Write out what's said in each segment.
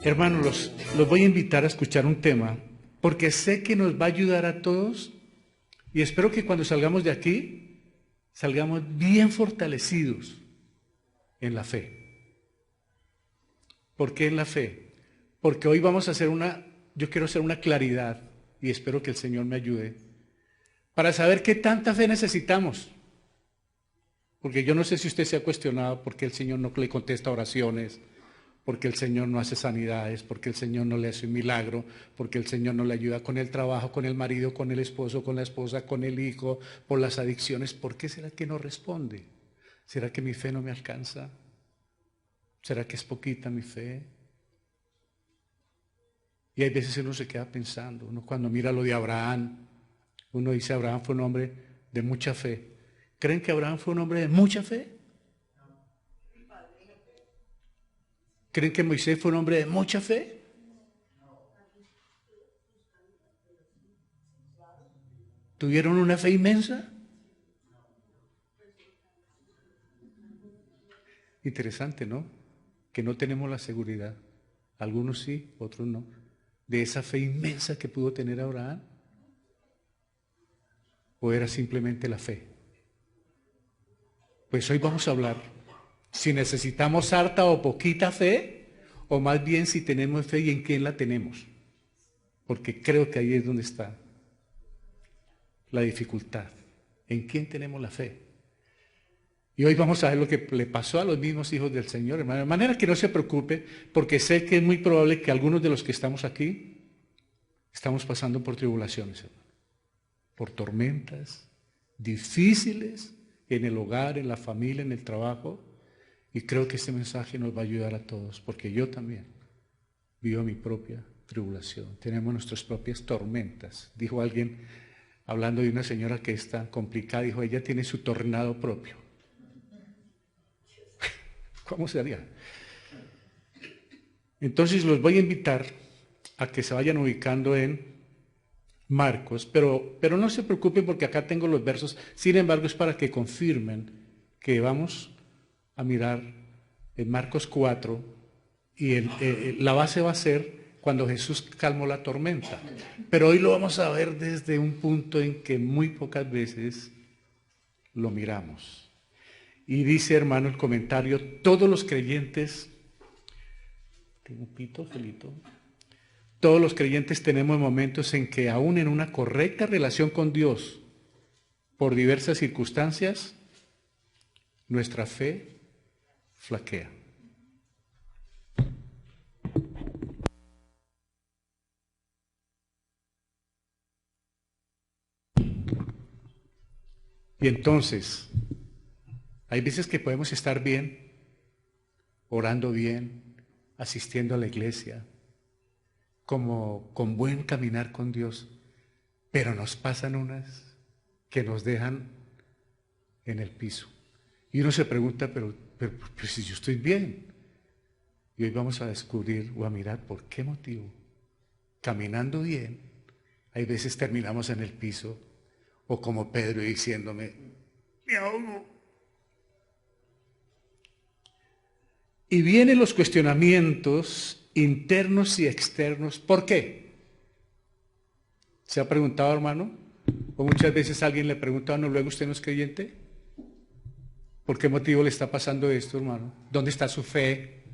Hermanos, los voy a invitar a escuchar un tema, porque sé que nos va a ayudar a todos y espero que cuando salgamos de aquí, salgamos bien fortalecidos en la fe. ¿Por qué en la fe? Porque hoy vamos a hacer yo quiero hacer una claridad y espero que el Señor me ayude para saber qué tanta fe necesitamos. Porque yo no sé si usted se ha cuestionado por qué el Señor no le contesta oraciones, porque el Señor no hace sanidades, porque el Señor no le hace un milagro, porque el Señor no le ayuda con el trabajo, con el marido, con el esposo, con la esposa, con el hijo, por las adicciones. ¿Por qué será que no responde? ¿Será que mi fe no me alcanza? ¿Será que es poquita mi fe? Y hay veces uno se queda pensando, uno cuando mira lo de Abraham, uno dice Abraham fue un hombre de mucha fe. ¿Creen que Abraham fue un hombre de mucha fe? ¿Creen que Moisés fue un hombre de mucha fe? ¿Tuvieron una fe inmensa? Interesante, ¿no? Que no tenemos la seguridad. Algunos sí, otros no. De esa fe inmensa que pudo tener Abraham. ¿O era simplemente la fe? Pues hoy vamos a hablar si necesitamos harta o poquita fe, o más bien si tenemos fe y en quién la tenemos. Porque creo que ahí es donde está la dificultad. ¿En quién tenemos la fe? Y hoy vamos a ver lo que le pasó a los mismos hijos del Señor, hermano. De manera que no se preocupe, porque sé que es muy probable que algunos de los que estamos aquí estamos pasando por tribulaciones, hermano. Por tormentas difíciles en el hogar, en la familia, en el trabajo. Y creo que este mensaje nos va a ayudar a todos, porque yo también vivo mi propia tribulación. Tenemos nuestras propias tormentas. Dijo alguien, hablando de una señora que es tan complicada, dijo, ella tiene su tornado propio. ¿Cómo sería? Entonces los voy a invitar a que se vayan ubicando en Marcos, pero no se preocupen porque acá tengo los versos. Sin embargo, es para que confirmen que vamos a mirar en Marcos 4 y la base va a ser cuando Jesús calmó la tormenta. Pero hoy lo vamos a ver desde un punto en que muy pocas veces lo miramos. Y dice, hermano, el comentario, todos los creyentes, tengo un pito, Felito, todos los creyentes tenemos momentos en que aún en una correcta relación con Dios, por diversas circunstancias, nuestra fe flaquea. Y entonces, hay veces que podemos estar bien, orando bien, asistiendo a la iglesia, como con buen caminar con Dios, pero nos pasan unas que nos dejan en el piso. Y uno se pregunta, pero si yo estoy bien. Y hoy vamos a descubrir o a mirar por qué motivo, caminando bien, hay veces terminamos en el piso, o como Pedro diciéndome, me ahogo. Y vienen los cuestionamientos internos y externos. ¿Por qué? ¿Se ha preguntado, hermano? O muchas veces alguien le pregunta a uno, luego usted no es creyente. ¿Por qué motivo le está pasando esto, hermano? ¿Dónde está su fe?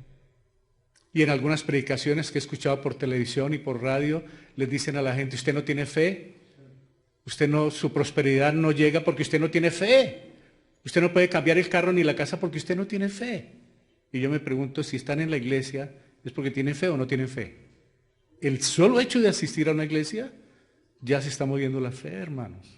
Y en algunas predicaciones que he escuchado por televisión y por radio, les dicen a la gente, usted no tiene fe. Su prosperidad no llega porque usted no tiene fe. Usted no puede cambiar el carro ni la casa porque usted no tiene fe. Y yo me pregunto si están en la iglesia, ¿es porque tienen fe o no tienen fe? El solo hecho de asistir a una iglesia, ya se está moviendo la fe, hermanos.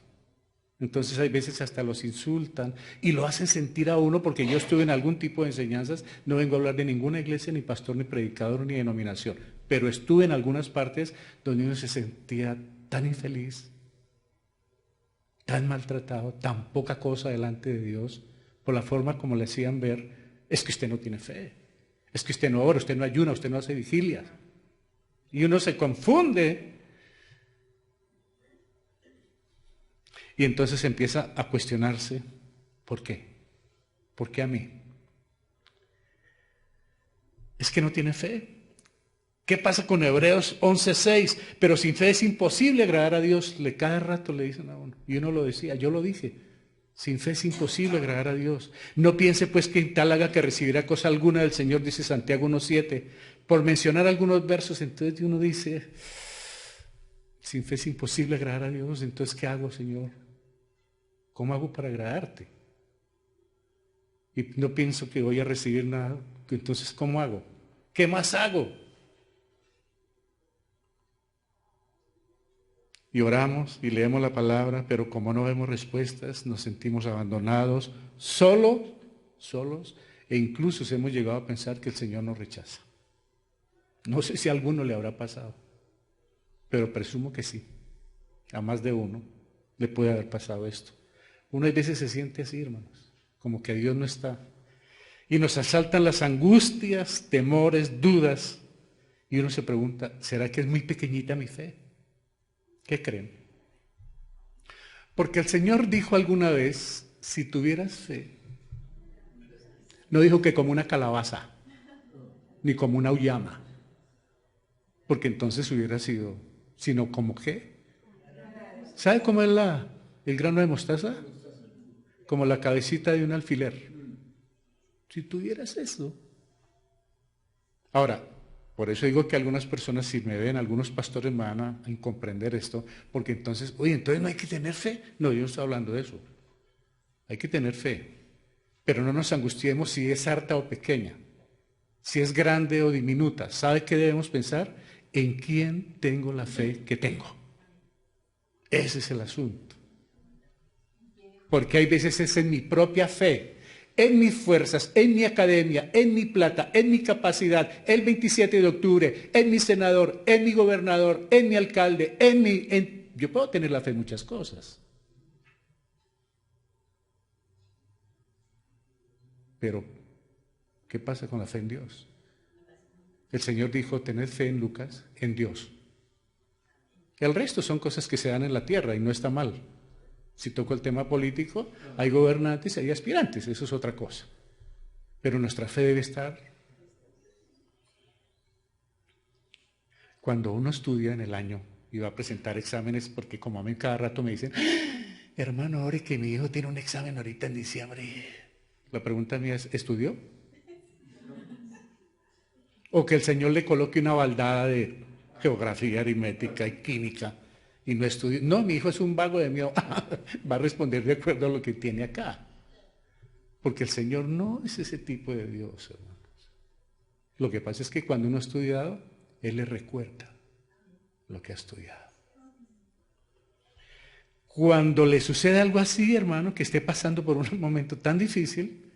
Entonces hay veces hasta los insultan y lo hacen sentir a uno, porque yo estuve en algún tipo de enseñanzas, no vengo a hablar de ninguna iglesia, ni pastor, ni predicador, ni denominación, pero estuve en algunas partes donde uno se sentía tan infeliz, tan maltratado, tan poca cosa delante de Dios, por la forma como le hacían ver, es que usted no tiene fe, es que usted no ora, usted no ayuna, usted no hace vigilias. Y uno se confunde. Y entonces empieza a cuestionarse, ¿por qué? ¿Por qué a mí? Es que no tiene fe. ¿Qué pasa con Hebreos 11:6? Pero sin fe es imposible agradar a Dios. Cada rato le dicen a uno. Y uno lo decía, yo lo dije. Sin fe es imposible agradar a Dios. No piense pues que tal haga que recibirá cosa alguna del Señor, dice Santiago 1:7. Por mencionar algunos versos, entonces uno dice, sin fe es imposible agradar a Dios. Entonces, ¿qué hago, Señor? ¿Cómo hago para agradarte? Y no pienso que voy a recibir nada. Entonces, ¿cómo hago? ¿Qué más hago? Y oramos y leemos la palabra, pero como no vemos respuestas, nos sentimos abandonados, solos, e incluso hemos llegado a pensar que el Señor nos rechaza. No sé si a alguno le habrá pasado, pero presumo que sí. A más de uno le puede haber pasado esto. Uno a veces se siente así, hermanos, como que Dios no está. Y nos asaltan las angustias, temores, dudas, y uno se pregunta, ¿será que es muy pequeñita mi fe? ¿Qué creen? Porque el Señor dijo alguna vez, si tuvieras fe, no dijo que como una calabaza, ni como una auyama, porque entonces hubiera sido, sino como qué. ¿Sabe cómo es el grano de mostaza? Como la cabecita de un alfiler. Si tuvieras eso. Ahora, por eso digo que algunas personas, si me ven, algunos pastores me van a comprender esto, porque entonces, oye, entonces no hay que tener fe. No, yo no estoy hablando de eso. Hay que tener fe, pero no nos angustiemos si es harta o pequeña, si es grande o diminuta. ¿Sabe qué debemos pensar? ¿En quién tengo la fe que tengo? Ese es el asunto. Porque hay veces es en mi propia fe, en mis fuerzas, en mi academia, en mi plata, en mi capacidad, el 27 de octubre, en mi senador, en mi gobernador, en mi alcalde, yo puedo tener la fe en muchas cosas. Pero, ¿qué pasa con la fe en Dios? El Señor dijo, tened fe en Lucas, en Dios. El resto son cosas que se dan en la tierra y no está mal. Si toco el tema político, hay gobernantes y hay aspirantes, eso es otra cosa. Pero nuestra fe debe estar. Cuando uno estudia en el año y va a presentar exámenes, porque como a mí cada rato me dicen, hermano, ahora que mi hijo tiene un examen ahorita en diciembre. La pregunta mía es, ¿estudió? O que el Señor le coloque una baldada de geografía, aritmética y química y no estudió. No, mi hijo es un vago de miedo. Va a responder de acuerdo a lo que tiene acá. Porque el Señor no es ese tipo de Dios, hermanos. Lo que pasa es que cuando uno ha estudiado, Él le recuerda lo que ha estudiado. Cuando le sucede algo así, hermano, que esté pasando por un momento tan difícil,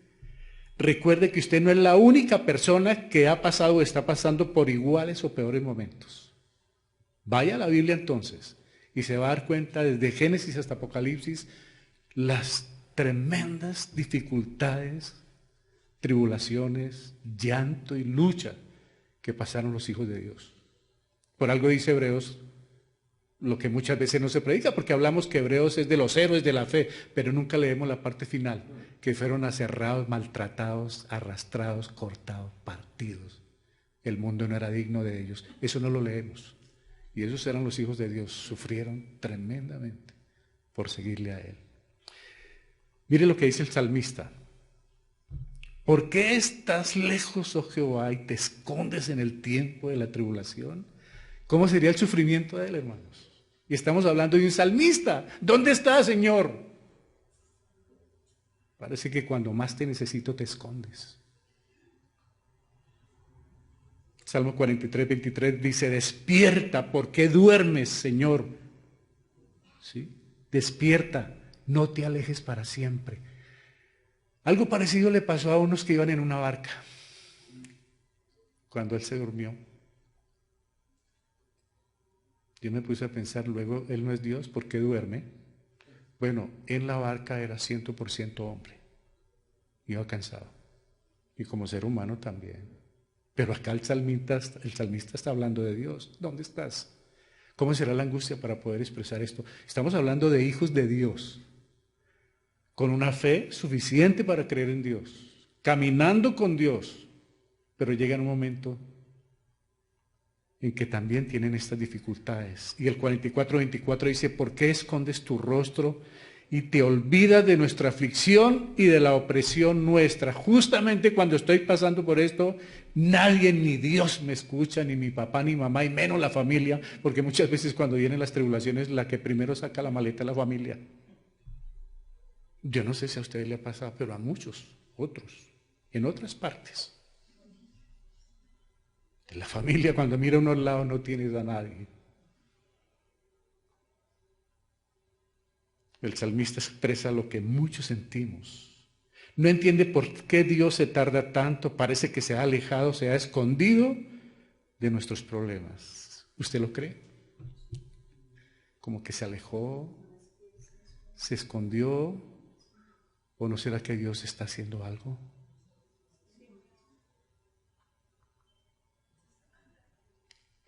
recuerde que usted no es la única persona que ha pasado o está pasando por iguales o peores momentos. Vaya a la Biblia entonces y se va a dar cuenta desde Génesis hasta Apocalipsis las tremendas dificultades, tribulaciones, llanto y lucha que pasaron los hijos de Dios. Por algo dice Hebreos, lo que muchas veces no se predica, porque hablamos que Hebreos es de los héroes de la fe, pero nunca leemos la parte final, que fueron aserrados, maltratados, arrastrados, cortados, partidos. El mundo no era digno de ellos. Eso no lo leemos. Y esos eran los hijos de Dios. Sufrieron tremendamente por seguirle a Él. Mire lo que dice el salmista. ¿Por qué estás lejos, oh Jehová, y te escondes en el tiempo de la tribulación? ¿Cómo sería el sufrimiento de Él, hermanos? Y estamos hablando de un salmista. ¿Dónde está, Señor? Parece que cuando más te necesito te escondes. Salmo 43, 23 dice, despierta, ¿por qué duermes, Señor? ¿Sí? Despierta, no te alejes para siempre. Algo parecido le pasó a unos que iban en una barca cuando él se durmió. Yo me puse a pensar, luego, él no es Dios, ¿por qué duerme? Bueno, en la barca era 100% hombre. Iba cansado. Y como ser humano también. Pero acá el salmista está hablando de Dios. ¿Dónde estás? ¿Cómo será la angustia para poder expresar esto? Estamos hablando de hijos de Dios, con una fe suficiente para creer en Dios, caminando con Dios, pero llega un momento en que también tienen estas dificultades. Y el 44:24 dice, ¿por qué escondes tu rostro y te olvidas de nuestra aflicción y de la opresión nuestra? Justamente cuando estoy pasando por esto, nadie, ni Dios me escucha, ni mi papá, ni mamá, y menos la familia, porque muchas veces cuando vienen las tribulaciones, la que primero saca la maleta es la familia. Yo no sé si a ustedes le ha pasado, pero a muchos, otros, en otras partes. La familia, cuando mira a unos lados, no tienes a nadie. El salmista expresa lo que muchos sentimos. No entiende por qué Dios se tarda tanto, parece que se ha alejado, se ha escondido de nuestros problemas. ¿Usted lo cree? Como que se alejó, se escondió, ¿o no será que Dios está haciendo algo?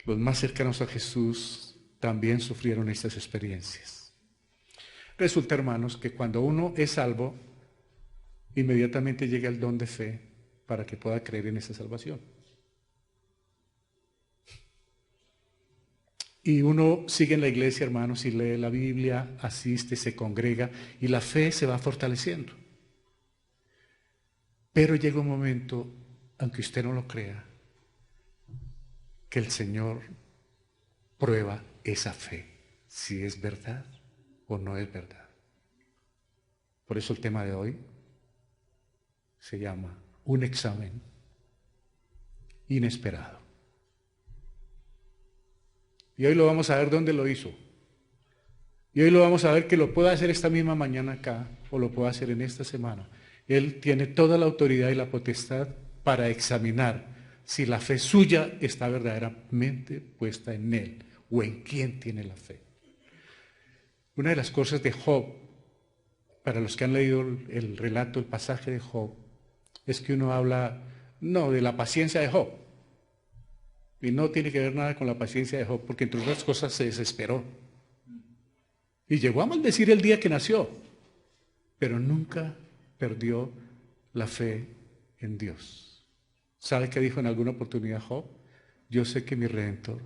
Los más cercanos a Jesús también sufrieron estas experiencias. Resulta, hermanos, que cuando uno es salvo, inmediatamente llega el don de fe para que pueda creer en esa salvación. Y uno sigue en la iglesia, hermanos, y lee la Biblia, asiste, se congrega, y la fe se va fortaleciendo. Pero llega un momento, aunque usted no lo crea, que el Señor prueba esa fe, si es verdad o no es verdad. Por eso el tema de hoy se llama un examen inesperado. Y hoy lo vamos a ver dónde lo hizo. Y hoy lo vamos a ver que lo puede hacer esta misma mañana acá, o lo puede hacer en esta semana. Él tiene toda la autoridad y la potestad para examinar si la fe suya está verdaderamente puesta en Él o en quién tiene la fe. Una de las cosas de Job, para los que han leído el relato, el pasaje de Job, es que uno habla, no, de la paciencia de Job. Y no tiene que ver nada con la paciencia de Job, porque entre otras cosas se desesperó. Y llegó a maldecir el día que nació, pero nunca perdió la fe en Dios. ¿Sabe qué dijo en alguna oportunidad Job? Yo sé que mi Redentor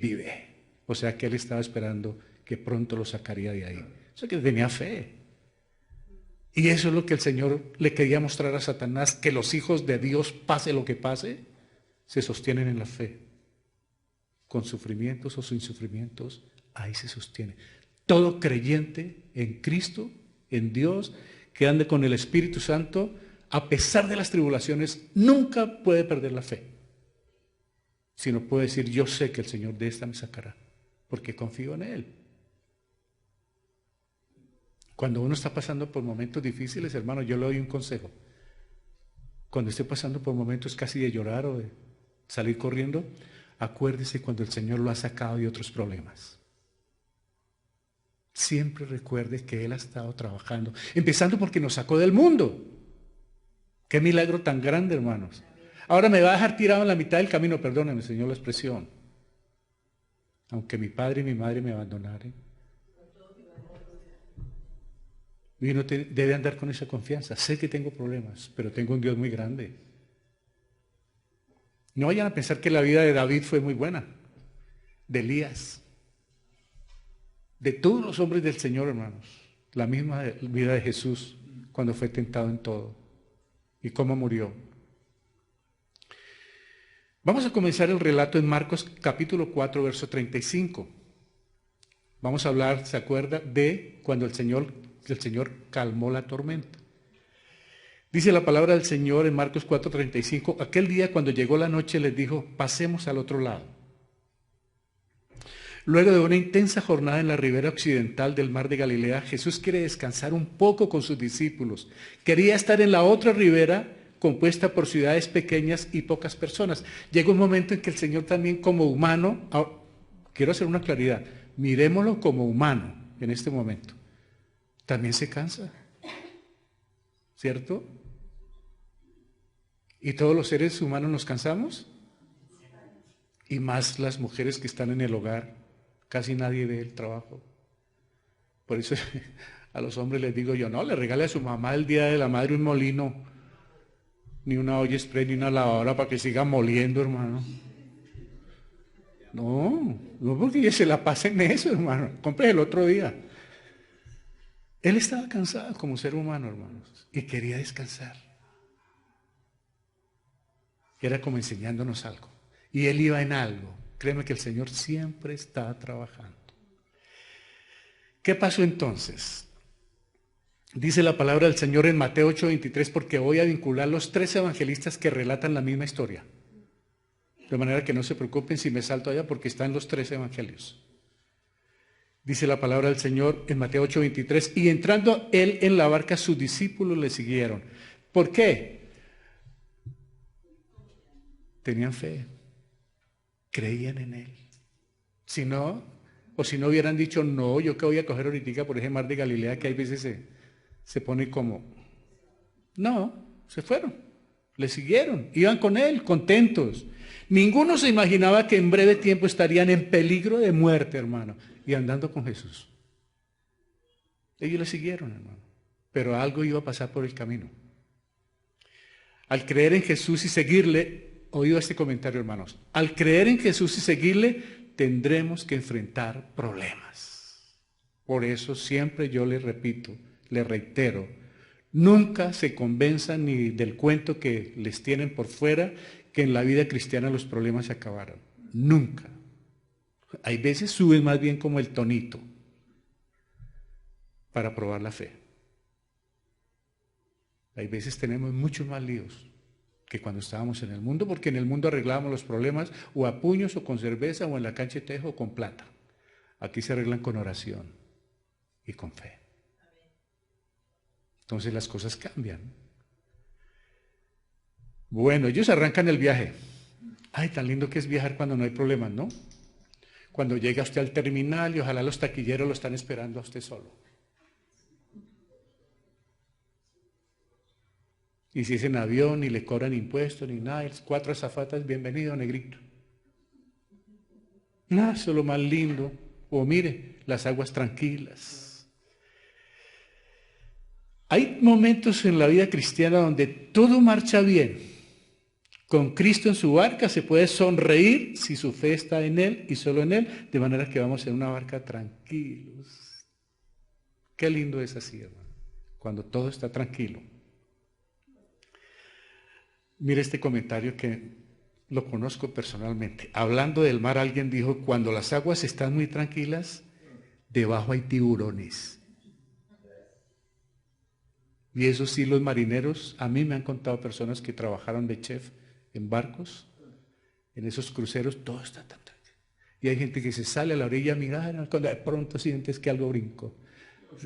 vive. O sea que él estaba esperando que pronto lo sacaría de ahí. O sea que tenía fe. Y eso es lo que el Señor le quería mostrar a Satanás, que los hijos de Dios, pase lo que pase, se sostienen en la fe. Con sufrimientos o sin sufrimientos, ahí se sostiene. Todo creyente en Cristo, en Dios, que ande con el Espíritu Santo, a pesar de las tribulaciones, nunca puede perder la fe. Sino puede decir, yo sé que el Señor de esta me sacará, porque confío en Él. Cuando uno está pasando por momentos difíciles, hermano, yo le doy un consejo. Cuando esté pasando por momentos casi de llorar o de salir corriendo, acuérdese cuando el Señor lo ha sacado de otros problemas. Siempre recuerde que Él ha estado trabajando, empezando porque nos sacó del mundo. Qué milagro tan grande, hermanos. Ahora me va a dejar tirado en la mitad del camino, perdónenme, Señor, la expresión. Aunque mi padre y mi madre me abandonaren. Y uno debe andar con esa confianza. Sé que tengo problemas, pero tengo un Dios muy grande. No vayan a pensar que la vida de David fue muy buena, de Elías, de todos los hombres del Señor, hermanos. La misma vida de Jesús cuando fue tentado en todo. ¿Y cómo murió? Vamos a comenzar el relato en Marcos capítulo 4, verso 35. Vamos a hablar, ¿se acuerda? De cuando el Señor calmó la tormenta. Dice la palabra del Señor en Marcos 4:35, aquel día cuando llegó la noche les dijo, pasemos al otro lado. Luego de una intensa jornada en la ribera occidental del mar de Galilea, Jesús quiere descansar un poco con sus discípulos. Quería estar en la otra ribera compuesta por ciudades pequeñas y pocas personas. Llega un momento en que el Señor también como humano, quiero hacer una claridad, miremoslo como humano en este momento, también se cansa, ¿cierto? ¿Y todos los seres humanos nos cansamos? Y más las mujeres que están en el hogar, casi nadie ve el trabajo. Por eso a los hombres les digo yo, no, le regale a su mamá el día de la madre un molino, ni una olla express, ni una lavadora para que siga moliendo, hermano. No, no porque ella se la pasa en eso, hermano. Compre el otro día. Él estaba cansado como ser humano, hermanos, y quería descansar. Era como enseñándonos algo. Y él iba en algo. Créeme que el Señor siempre está trabajando. ¿Qué pasó entonces? Dice la palabra del Señor en Mateo 8:23, porque voy a vincular los 3 evangelistas que relatan la misma historia. De manera que no se preocupen si me salto allá, porque están los 3 evangelios. Dice la palabra del Señor en Mateo 8:23, y entrando él en la barca, sus discípulos le siguieron. ¿Por qué? Tenían fe, creían en él. Si no, o si no hubieran dicho, no, yo que voy a coger ahorita por ese mar de Galilea que hay veces se pone como... No, se fueron, le siguieron, iban con él, contentos. Ninguno se imaginaba que en breve tiempo estarían en peligro de muerte, hermano, y andando con Jesús. Ellos le siguieron, hermano, pero algo iba a pasar por el camino. Al creer en Jesús y seguirle, oído este comentario, hermanos, al creer en Jesús y seguirle, tendremos que enfrentar problemas. Por eso siempre yo le repito, le reitero, nunca se convenzan ni del cuento que les tienen por fuera que en la vida cristiana los problemas se acabaron. Nunca. Hay veces suben más bien como el tonito para probar la fe. Hay veces tenemos muchos más líos que cuando estábamos en el mundo, porque en el mundo arreglábamos los problemas o a puños o con cerveza o en la cancha de tejo o con plata. Aquí se arreglan con oración y con fe. Entonces las cosas cambian. Bueno, ellos arrancan el viaje. Ay, tan lindo que es viajar cuando no hay problemas, ¿no? Cuando llega usted al terminal y ojalá los taquilleros lo están esperando a usted solo. Y si es en avión, ni le cobran impuestos, ni nada, 4 azafatas, bienvenido, negrito. Nada, eso es lo más lindo. O mire, las aguas tranquilas. Hay momentos en la vida cristiana donde todo marcha bien. Con Cristo en su barca se puede sonreír si su fe está en Él y solo en Él, de manera que vamos en una barca tranquilos. Qué lindo es así, hermano, cuando todo está tranquilo. Mire este comentario que lo conozco personalmente. Hablando del mar, alguien dijo, cuando las aguas están muy tranquilas, debajo hay tiburones. Y eso sí, los marineros, a mí me han contado personas que trabajaron de chef en barcos, en esos cruceros, todo está tan tranquilo. Y hay gente que se sale a la orilla a mirar, cuando de pronto sientes que algo brincó.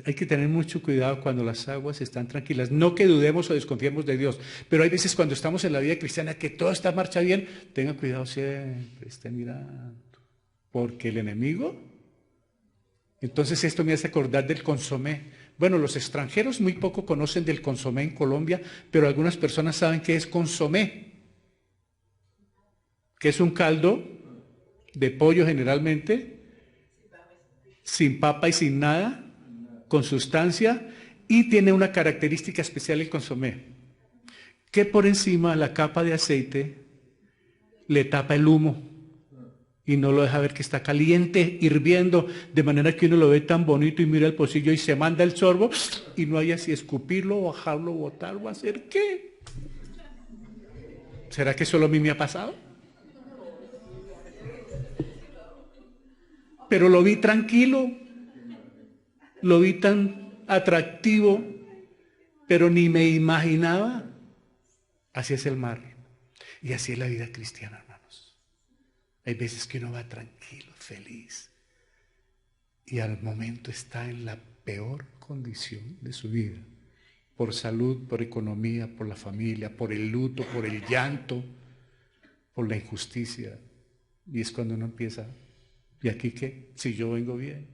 Hay que tener mucho cuidado cuando las aguas están tranquilas. No que dudemos o desconfiemos de Dios, pero hay veces cuando estamos en la vida cristiana que todo está marcha bien, tengan cuidado siempre, estén mirando. Porque el enemigo, entonces esto me hace acordar del consomé. Bueno, los extranjeros muy poco conocen del consomé en Colombia, pero algunas personas saben qué es consomé, que es un caldo de pollo generalmente, sin papa y sin nada, con sustancia, y tiene una característica especial el consomé, que por encima la capa de aceite le tapa el humo y no lo deja ver que está caliente, hirviendo, de manera que uno lo ve tan bonito y mira el pocillo y se manda el sorbo y no haya si escupirlo, bajarlo, botarlo o hacer qué. ¿Será que solo a mí me ha pasado? Pero lo vi tranquilo, lo vi tan atractivo, pero ni me imaginaba. Así es el mar y así es la vida cristiana, hermanos. Hay veces que uno va tranquilo, feliz, y al momento está en la peor condición de su vida, por salud, por economía, por la familia, por el luto, por el llanto, por la injusticia. Y es cuando uno empieza, ¿y aquí qué? Si yo vengo bien.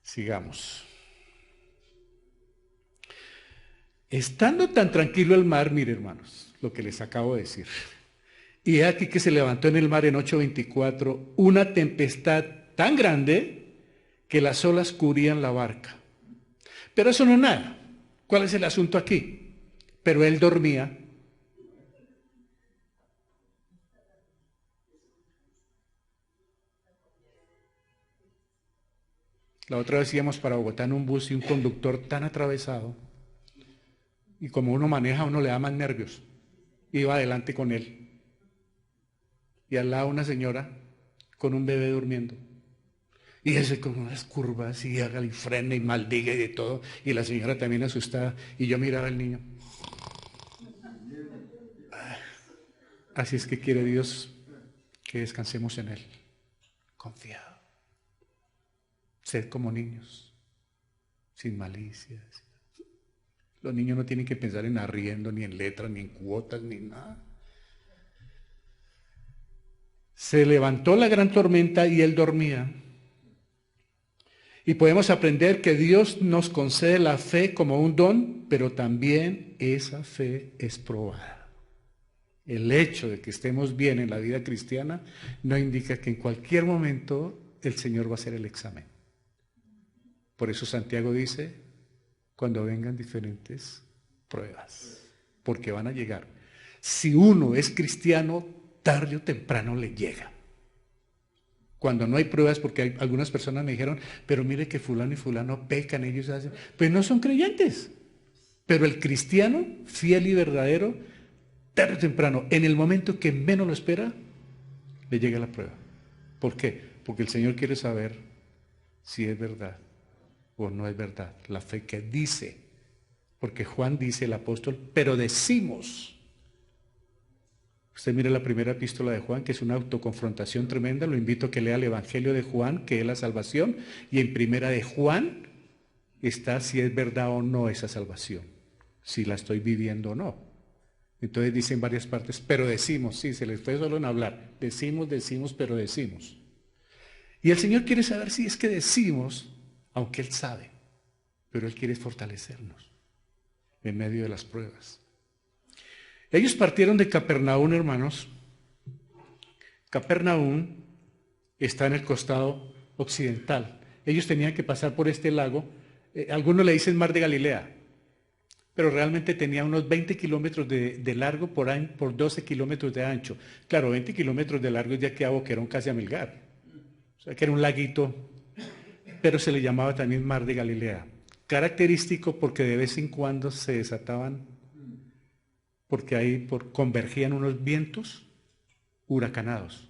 Sigamos. Estando tan tranquilo el mar, mire hermanos, lo que les acabo de decir. Y es aquí que se levantó en el mar en 8:24 una tempestad tan grande que las olas cubrían la barca. Pero eso no es nada. ¿Cuál es el asunto aquí? Pero él dormía. La otra vez íbamos para Bogotá en un bus y un conductor tan atravesado, y como uno maneja, uno le da más nervios. Iba adelante con él. Y al lado una señora con un bebé durmiendo. Y ese con unas curvas y haga y frena y maldiga y de todo. Y la señora también asustada. Y yo miraba al niño. Así es que quiere Dios que descansemos en Él. Confiado. Ser como niños. Sin malicias. Los niños no tienen que pensar en arriendo, ni en letras, ni en cuotas, ni nada. Se levantó la gran tormenta y él dormía. Y podemos aprender que Dios nos concede la fe como un don, pero también esa fe es probada. El hecho de que estemos bien en la vida cristiana no indica que en cualquier momento el Señor va a hacer el examen. Por eso Santiago dice, cuando vengan diferentes pruebas, porque van a llegar. Si uno es cristiano, tarde o temprano le llega. Cuando no hay pruebas, porque hay, algunas personas me dijeron, pero mire que fulano y fulano pecan, ellos hacen, pues no son creyentes. Pero el cristiano, fiel y verdadero, tarde o temprano, en el momento que menos lo espera, le llega la prueba. ¿Por qué? Porque el Señor quiere saber si es verdad o no es verdad, la fe que dice. Porque Juan dice, el apóstol, pero decimos. Usted mire la primera epístola de Juan, que es una autoconfrontación tremenda. Lo invito a que lea el Evangelio de Juan, que es la salvación. Y en primera de Juan está si es verdad o no esa salvación. Si la estoy viviendo o no. Entonces dice en varias partes, pero decimos. Sí, se les fue solo en hablar. Decimos, pero decimos. Y el Señor quiere saber si es que decimos, aunque Él sabe. Pero Él quiere fortalecernos en medio de las pruebas. Ellos partieron de Capernaum, hermanos. Capernaum está en el costado occidental. Ellos tenían que pasar por este lago. Algunos le dicen Mar de Galilea, pero realmente tenía unos 20 kilómetros de largo por 12 kilómetros de ancho. Claro, 20 kilómetros de largo es de aquí a Boquerón, casi a Melgar. O sea que era un laguito, pero se le llamaba también Mar de Galilea. Característico porque de vez en cuando se desataban, porque ahí convergían unos vientos huracanados.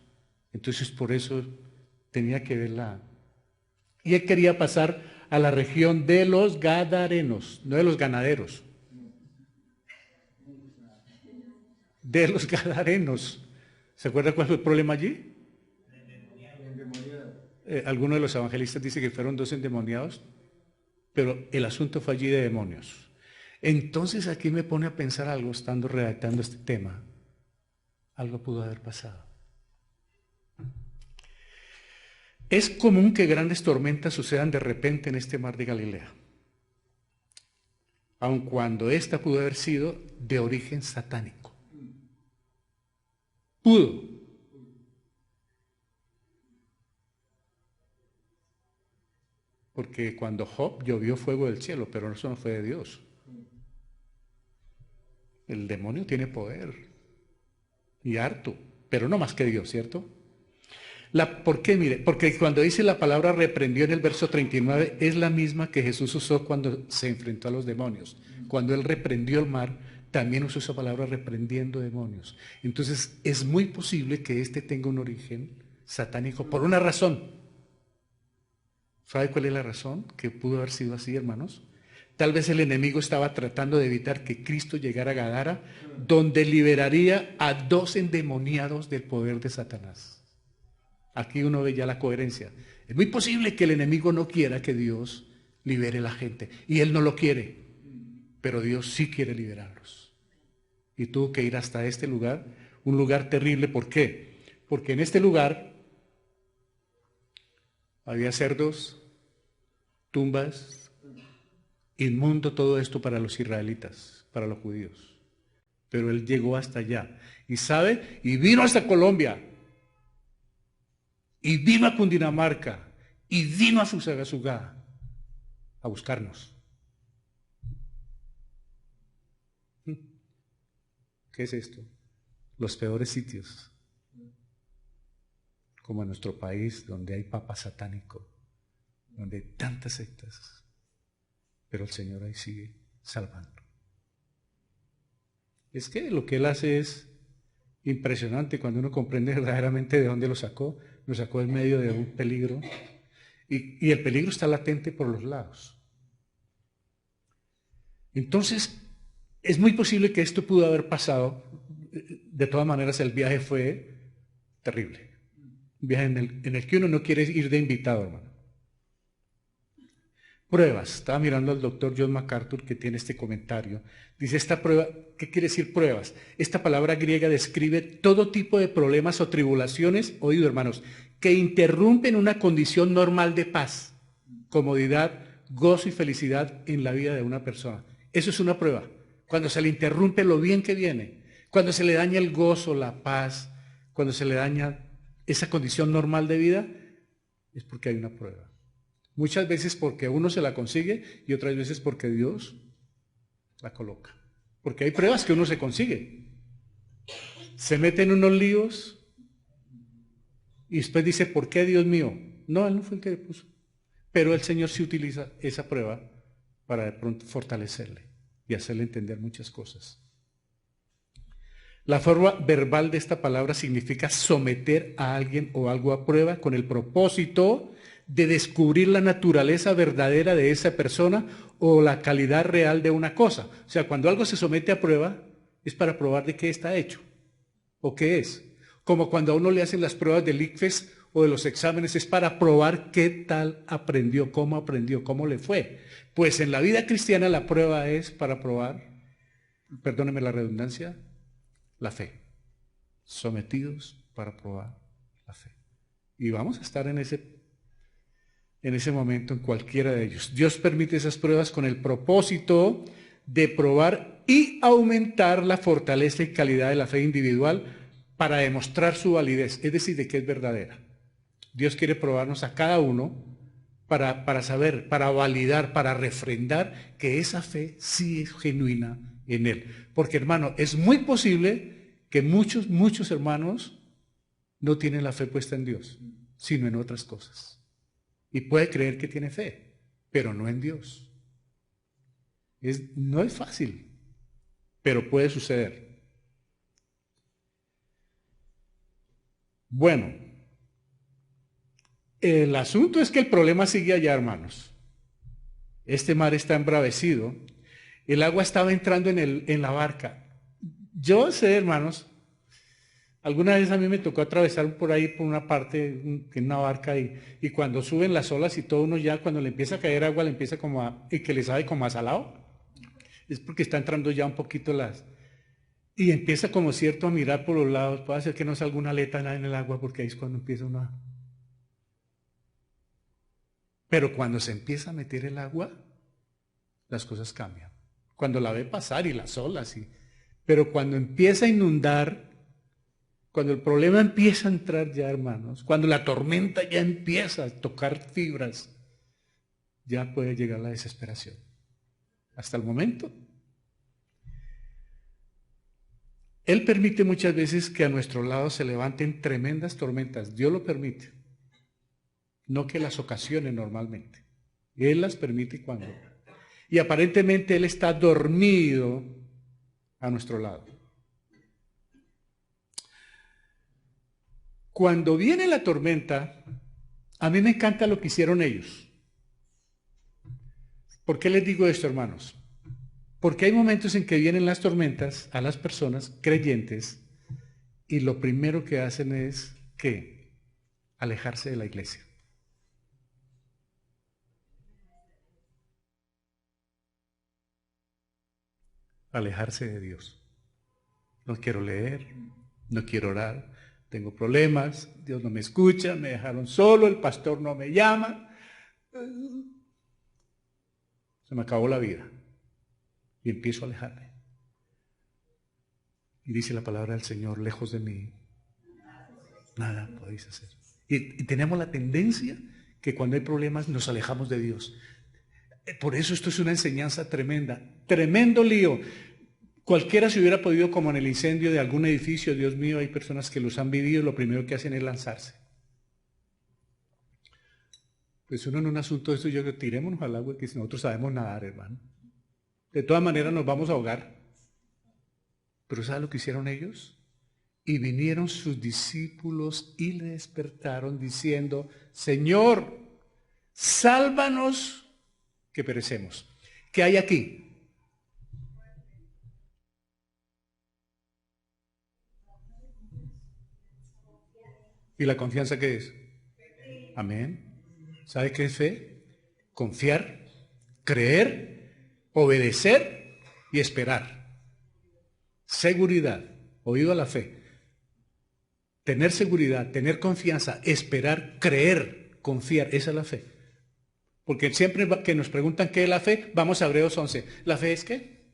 Entonces por eso tenía que verla. Y él quería pasar a la región de los Gadarenos, no de los ganaderos, de los Gadarenos. ¿Se acuerda cuál fue el problema allí? Algunos de los evangelistas dicen que fueron 2 endemoniados, pero el asunto fue allí de demonios. Entonces aquí me pone a pensar algo, estando redactando este tema. Algo pudo haber pasado. Es común que grandes tormentas sucedan de repente en este mar de Galilea, aun cuando esta pudo haber sido de origen satánico. Pudo. Porque cuando Job llovió fuego del cielo, pero eso no fue de Dios. El demonio tiene poder, y harto, pero no más que Dios, ¿cierto? ¿Por qué? Mire, porque cuando dice la palabra reprendió en el verso 39, es la misma que Jesús usó cuando se enfrentó a los demonios. Cuando Él reprendió el mar, también usó esa palabra reprendiendo demonios. Entonces, es muy posible que este tenga un origen satánico por una razón. ¿Sabe cuál es la razón? Que pudo haber sido así, hermanos. Tal vez el enemigo estaba tratando de evitar que Cristo llegara a Gadara, donde liberaría a 2 endemoniados del poder de Satanás. Aquí uno ve ya la coherencia. Es muy posible que el enemigo no quiera que Dios libere a la gente. Y él no lo quiere. Pero Dios sí quiere liberarlos. Y tuvo que ir hasta este lugar. Un lugar terrible. ¿Por qué? Porque en este lugar había cerdos, tumbas, inmundo todo esto para los israelitas, para los judíos. Pero él llegó hasta allá. Y sabe, y vino hasta Colombia. Y vino a Cundinamarca, y vino a Fusagasugá a buscarnos. ¿Qué es esto? Los peores sitios, como en nuestro país, donde hay papa satánico, donde hay tantas sectas, pero el Señor ahí sigue salvando. Es que lo que Él hace es impresionante cuando uno comprende verdaderamente de dónde lo sacó en medio de un peligro, y el peligro está latente por los lados. Entonces, es muy posible que esto pudo haber pasado. De todas maneras, el viaje fue terrible. Un viaje en el que uno no quiere ir de invitado, hermano. Pruebas. Estaba mirando al doctor John MacArthur, que tiene este comentario. Dice, esta prueba, ¿qué quiere decir pruebas? Esta palabra griega describe todo tipo de problemas o tribulaciones, oído hermanos, que interrumpen una condición normal de paz, comodidad, gozo y felicidad en la vida de una persona. Eso es una prueba. Cuando se le interrumpe lo bien que viene, cuando se le daña el gozo, la paz, cuando se le daña esa condición normal de vida, es porque hay una prueba. Muchas veces porque uno se la consigue y otras veces porque Dios la coloca. Porque hay pruebas que uno se consigue. Se mete en unos líos y después dice, ¿por qué, Dios mío? No, Él no fue el que le puso. Pero el Señor sí utiliza esa prueba para de pronto fortalecerle y hacerle entender muchas cosas. La forma verbal de esta palabra significa someter a alguien o algo a prueba con el propósito de descubrir la naturaleza verdadera de esa persona o la calidad real de una cosa. O sea, cuando algo se somete a prueba, es para probar de qué está hecho o qué es. Como cuando a uno le hacen las pruebas del ICFES o de los exámenes, es para probar qué tal aprendió, cómo le fue. Pues en la vida cristiana la prueba es para probar, perdóneme la redundancia, la fe. Sometidos para probar la fe. Y vamos a estar en ese momento en cualquiera de ellos. Dios permite esas pruebas con el propósito de probar y aumentar la fortaleza y calidad de la fe individual para demostrar su validez, es decir, de que es verdadera. Dios quiere probarnos a cada uno para saber, para validar, para refrendar que esa fe sí es genuina en Él. Porque, hermano, es muy posible que muchos hermanos no tienen la fe puesta en Dios, sino en otras cosas. Y puede creer que tiene fe, pero no en Dios. No es fácil, pero puede suceder. Bueno, el asunto es que el problema sigue allá, hermanos. Este mar está embravecido. El agua estaba entrando en la barca. Yo sé, hermanos, alguna vez a mí me tocó atravesar por ahí por una parte en una barca y cuando suben las olas y todo uno ya cuando le empieza a caer agua le empieza y que le sabe como a salado, es porque está entrando ya un poquito y empieza como cierto a mirar por los lados, puede ser que no salga una aleta en el agua porque ahí es cuando empieza una. Pero cuando se empieza a meter el agua, las cosas cambian. Cuando la ve pasar y las olas, pero cuando empieza a inundar, cuando el problema empieza a entrar ya, hermanos, cuando la tormenta ya empieza a tocar fibras, ya puede llegar la desesperación. Hasta el momento, Él permite muchas veces que a nuestro lado se levanten tremendas tormentas. Dios lo permite. No que las ocasione normalmente. Él las permite cuando. Y aparentemente Él está dormido a nuestro lado. Cuando viene la tormenta, a mí me encanta lo que hicieron ellos. ¿Por qué les digo esto, hermanos? Porque hay momentos en que vienen las tormentas a las personas creyentes y lo primero que hacen es, ¿qué? Alejarse de la iglesia. Alejarse de Dios. No quiero leer, no quiero orar, tengo problemas, Dios no me escucha, me dejaron solo, el pastor no me llama. Se me acabó la vida. Y empiezo a alejarme. Y dice la palabra del Señor, lejos de mí, nada podéis hacer. Y tenemos la tendencia que cuando hay problemas nos alejamos de Dios. Por eso esto es una enseñanza tremenda. Tremendo lío. Cualquiera se hubiera podido, como en el incendio de algún edificio, Dios mío, hay personas que los han vivido, lo primero que hacen es lanzarse. Pues uno en un asunto de eso, yo creo, tirémonos al agua, que si nosotros sabemos nadar, hermano. De todas maneras nos vamos a ahogar. Pero ¿sabe lo que hicieron ellos? Y vinieron sus discípulos y le despertaron diciendo, Señor, sálvanos que perecemos. ¿Qué hay aquí? ¿Y la confianza qué es? Amén. ¿Sabe qué es fe? Confiar, creer, obedecer y esperar. Seguridad, oído a la fe. Tener seguridad, tener confianza, esperar, creer, confiar, esa es la fe. Porque siempre que nos preguntan qué es la fe, vamos a Hebreos 11. ¿La fe es qué?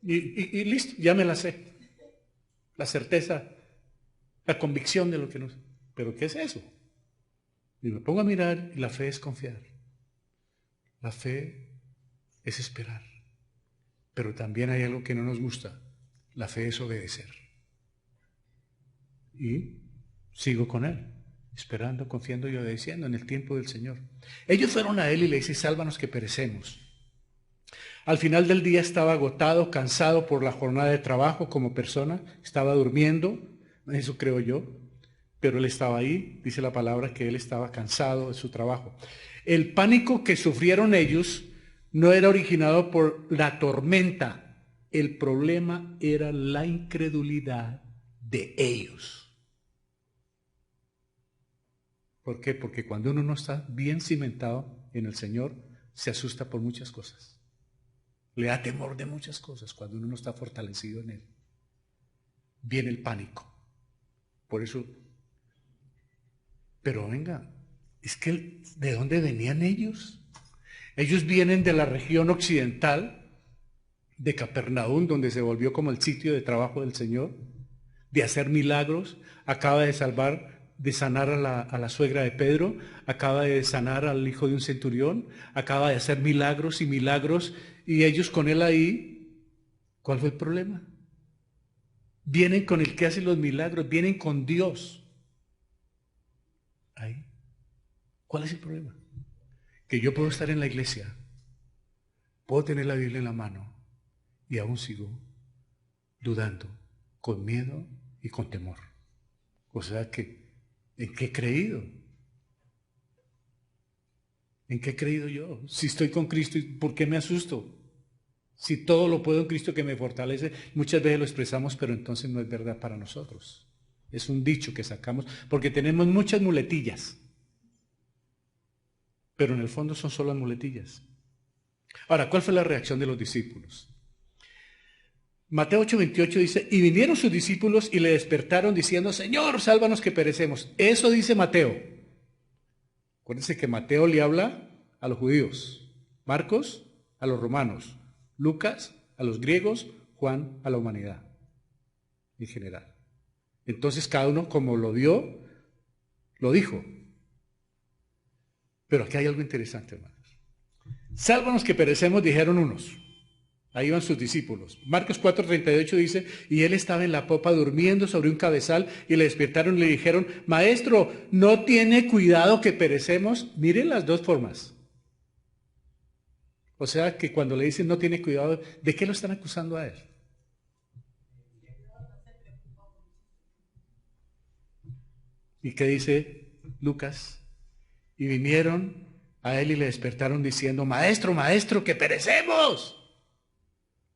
Y listo, ya me la sé. La certeza, la convicción de lo que nos... ¿Pero qué es eso? Y me pongo a mirar y la fe es confiar. La fe es esperar. Pero también hay algo que no nos gusta. La fe es obedecer. Y sigo con él, esperando, confiando y obedeciendo en el tiempo del Señor. Ellos fueron a él y le dicen, sálvanos que perecemos. Al final del día estaba agotado, cansado por la jornada de trabajo como persona, estaba durmiendo, eso creo yo, pero él estaba ahí, dice la palabra que él estaba cansado de su trabajo. El pánico que sufrieron ellos no era originado por la tormenta, el problema era la incredulidad de ellos. ¿Por qué? Porque cuando uno no está bien cimentado en el Señor, se asusta por muchas cosas. Le da temor de muchas cosas cuando uno no está fortalecido en Él. Viene el pánico. Por eso, pero venga, es que ¿de dónde venían ellos? Ellos vienen de la región occidental, de Capernaum, donde se volvió como el sitio de trabajo del Señor, de hacer milagros, acaba de sanar a la suegra de Pedro, acaba de sanar al hijo de un centurión, acaba de hacer milagros y milagros, y ellos con él ahí, ¿cuál fue el problema? Vienen con el que hace los milagros, vienen con Dios. Ahí. ¿Cuál es el problema? Que yo puedo estar en la iglesia, puedo tener la Biblia en la mano, y aún sigo dudando, con miedo y con temor. O sea que, ¿en qué he creído? ¿En qué he creído yo? Si estoy con Cristo, ¿por qué me asusto? Si todo lo puedo en Cristo que me fortalece, muchas veces lo expresamos, pero entonces no es verdad para nosotros. Es un dicho que sacamos, porque tenemos muchas muletillas, pero en el fondo son solo muletillas. Ahora, ¿cuál fue la reacción de los discípulos? Mateo 8:28 dice, y vinieron sus discípulos y le despertaron diciendo, Señor, sálvanos que perecemos. Eso dice Mateo. Acuérdense que Mateo le habla a los judíos, Marcos a los romanos, Lucas a los griegos, Juan a la humanidad en general. Entonces cada uno como lo vio, lo dijo. Pero aquí hay algo interesante, hermanos. Sálvanos que perecemos, dijeron unos. Ahí van sus discípulos. Marcos 4:38 dice, y él estaba en la popa durmiendo sobre un cabezal y le despertaron y le dijeron, Maestro, ¿no tiene cuidado que perecemos? Miren las dos formas. O sea que cuando le dicen no tiene cuidado, ¿de qué lo están acusando a él? ¿Y qué dice Lucas? Y vinieron a él y le despertaron diciendo, Maestro, Maestro, que perecemos.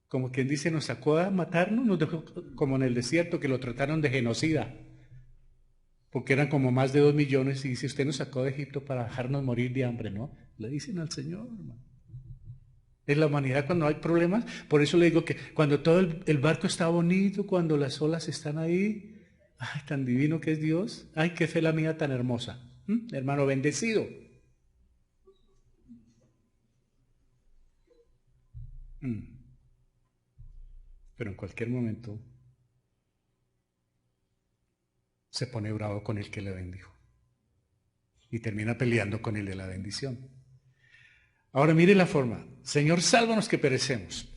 Como quien dice, nos sacó a matarnos, nos dejó como en el desierto, que lo trataron de genocida, porque eran como más de 2 millones, y dice, usted nos sacó de Egipto para dejarnos morir de hambre, ¿no? Le dicen al Señor, hermano. En la humanidad cuando hay problemas, por eso le digo que cuando todo el barco está bonito, cuando las olas están ahí, ay, tan divino que es Dios, ay, qué fe la mía tan hermosa, hermano bendecido. Pero en cualquier momento se pone bravo con el que le bendijo y termina peleando con el de la bendición. Ahora mire la forma, Señor, sálvanos que perecemos.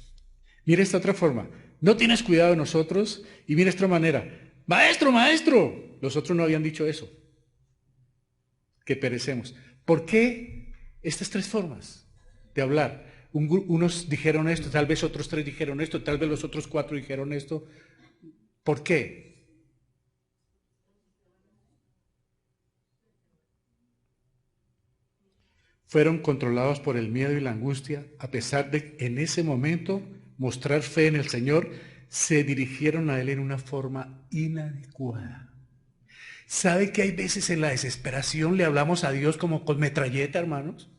Mire esta otra forma, no tienes cuidado de nosotros, y mire esta manera, Maestro, Maestro. Los otros no habían dicho eso. que perecemos. ¿Por qué estas tres formas de hablar? Unos dijeron esto, tal vez otros tres dijeron esto, tal vez los otros cuatro dijeron esto. ¿Por qué? Fueron controlados por el miedo y la angustia, a pesar de en ese momento mostrar fe en el Señor, se dirigieron a Él en una forma inadecuada. ¿Sabe que hay veces en la desesperación le hablamos a Dios como con metralleta, hermanos?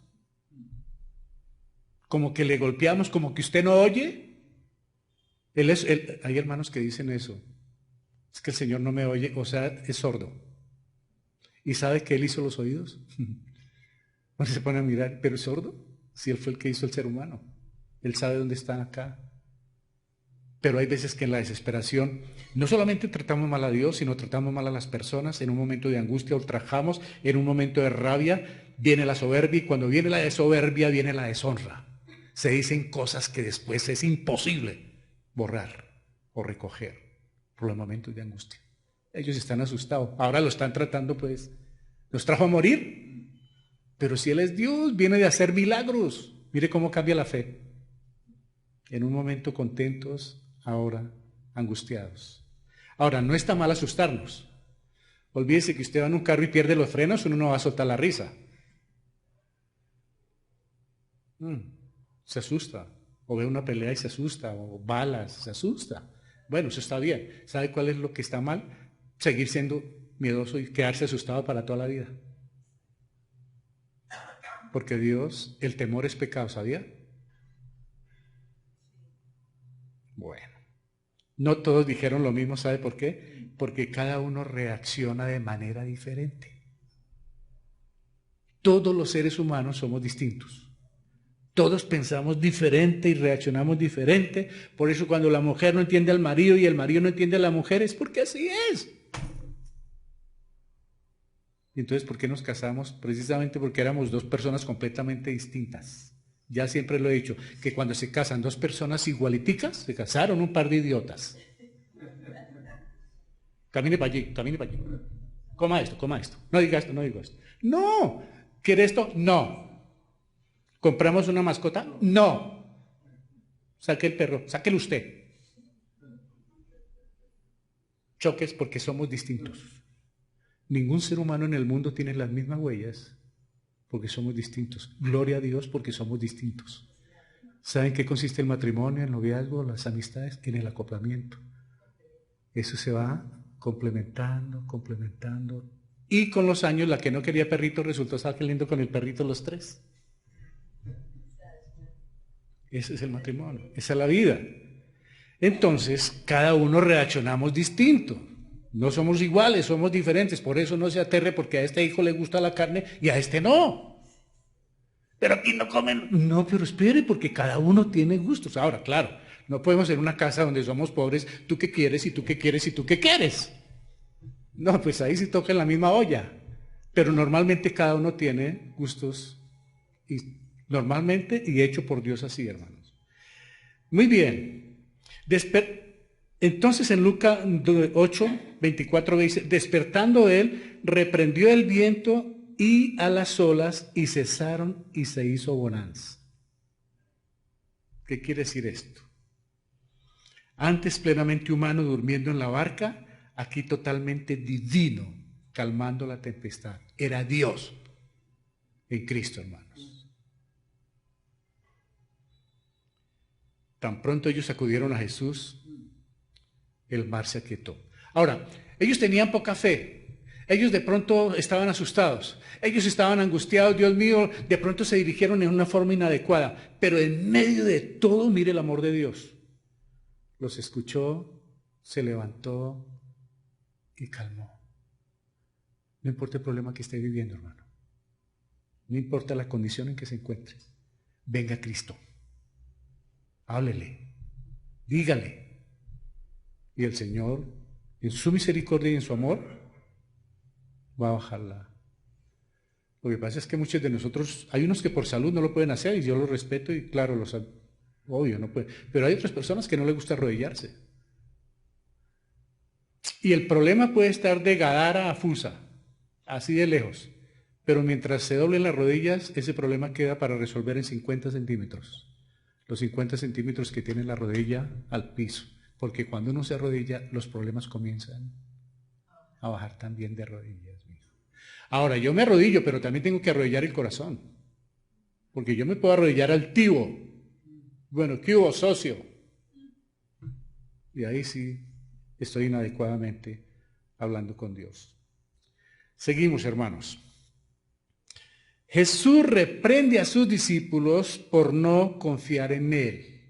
Como que le golpeamos, como que usted no oye. Hay hermanos que dicen eso. Es que el Señor no me oye, o sea, es sordo. ¿Y sabe que Él hizo los oídos? Uno se pone a mirar, ¿pero es sordo? Si Él fue el que hizo el ser humano. Él sabe dónde está acá. Pero hay veces que en la desesperación no solamente tratamos mal a Dios, sino tratamos mal a las personas. En un momento de angustia ultrajamos, en un momento de rabia viene la soberbia, y cuando viene la soberbia viene la deshonra. Se dicen cosas que después es imposible borrar o recoger por los momentos de angustia. Ellos están asustados. Ahora lo están tratando, pues, los trajo a morir. Pero si Él es Dios, viene de hacer milagros. Mire cómo cambia la fe. En un momento contentos, ahora angustiados. Ahora, no está mal asustarnos. Olvídese que usted va en un carro y pierde los frenos, uno no va a soltar la risa. Se asusta. O ve una pelea y se asusta, o balas, se asusta. Bueno, eso está bien. ¿Sabe cuál es lo que está mal? Seguir siendo miedoso y quedarse asustado para toda la vida. Porque Dios, el temor es pecado, ¿sabía? Bueno, no todos dijeron lo mismo, ¿sabe por qué? Porque cada uno reacciona de manera diferente. Todos los seres humanos somos distintos. Todos pensamos diferente y reaccionamos diferente. Por eso cuando la mujer no entiende al marido y el marido no entiende a la mujer, es porque así es. Y entonces, ¿por qué nos casamos? Precisamente porque éramos dos personas completamente distintas. Ya siempre lo he dicho, que cuando se casan dos personas igualiticas, se casaron un par de idiotas. Camine para allí, camine para allí. Coma esto, coma esto. No diga esto, no diga esto. No. ¿Quiere esto? No. ¿Compramos una mascota? No. Saque el perro, sáquelo usted. Choques porque somos distintos. Ningún ser humano en el mundo tiene las mismas huellas porque somos distintos. Gloria a Dios porque somos distintos. ¿Saben qué consiste el matrimonio, el noviazgo, las amistades? En el acoplamiento. Eso se va complementando, complementando. Y con los años, la que no quería perrito resultó saliendo con el perrito los tres. Ese es el matrimonio, esa es la vida. Entonces, cada uno reaccionamos distinto. No somos iguales, somos diferentes. Por eso no se aterre porque a este hijo le gusta la carne y a este no. Pero aquí no comen. No, pero espere, porque cada uno tiene gustos. Ahora, claro, no podemos en una casa donde somos pobres, tú qué quieres y tú qué quieres y tú qué quieres. No, pues ahí sí toca en la misma olla. Pero normalmente cada uno tiene gustos y normalmente y hecho por Dios así, hermanos. Muy bien. Entonces en Lucas 8, 24 dice, despertando él, reprendió el viento y a las olas y cesaron y se hizo bonanza. ¿Qué quiere decir esto? Antes plenamente humano durmiendo en la barca, aquí totalmente divino, calmando la tempestad. Era Dios en Cristo, hermanos. Tan pronto ellos acudieron a Jesús, el mar se aquietó. Ahora, ellos tenían poca fe. Ellos de pronto estaban asustados. Ellos estaban angustiados. Dios mío, de pronto se dirigieron en una forma inadecuada. Pero en medio de todo, mire el amor de Dios. Los escuchó, se levantó y calmó. No importa el problema que esté viviendo, hermano. No importa la condición en que se encuentre. Venga a Cristo. Háblele. Dígale. Y el Señor, en su misericordia y en su amor, va a bajarla. Lo que pasa es que muchos de nosotros, hay unos que por salud no lo pueden hacer y yo los respeto y claro, obvio, no puede. Pero hay otras personas que no les gusta arrodillarse. Y el problema puede estar de Gadara a Fusa, así de lejos. pero mientras se doblen las rodillas, ese problema queda para resolver en 50 centímetros. Los 50 centímetros que tiene la rodilla al piso. Porque cuando uno se arrodilla, los problemas comienzan a bajar también de rodillas. Ahora, yo me arrodillo, pero también tengo que arrodillar el corazón. Porque yo me puedo arrodillar altivo. Bueno, ¿qué hubo, socio? Y ahí sí estoy inadecuadamente hablando con Dios. Seguimos, hermanos. Jesús reprende a sus discípulos por no confiar en Él,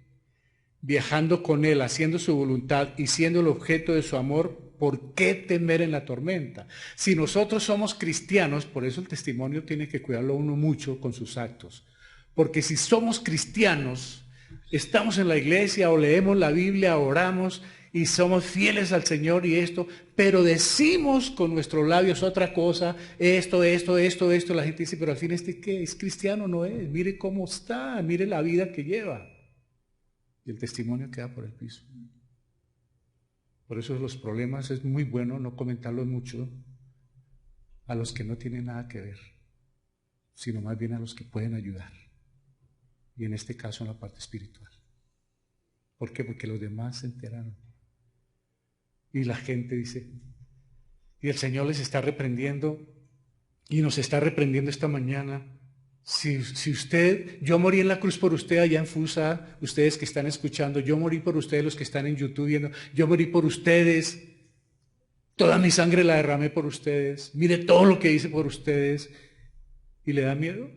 viajando con Él, haciendo su voluntad y siendo el objeto de su amor. ¿Por qué temer en la tormenta? Si nosotros somos cristianos, por eso el testimonio tiene que cuidarlo uno mucho con sus actos. Porque si somos cristianos, estamos en la iglesia o leemos la Biblia, oramos y somos fieles al Señor y esto, pero decimos con nuestros labios otra cosa, esto, la gente dice, pero al fin ¿qué? ¿Es cristiano? No es, mire cómo está, mire la vida que lleva. Y el testimonio queda por el piso. Por eso los problemas es muy bueno no comentarlos mucho a los que no tienen nada que ver, sino más bien a los que pueden ayudar. Y en este caso en la parte espiritual. ¿Por qué? Porque los demás se enteraron. Y la gente dice, y el Señor les está reprendiendo, y nos está reprendiendo esta mañana. Si usted, yo morí en la cruz por usted allá en Fusa, ustedes que están escuchando, yo morí por ustedes los que están en YouTube viendo, yo morí por ustedes, toda mi sangre la derramé por ustedes, mire todo lo que hice por ustedes, ¿y le da miedo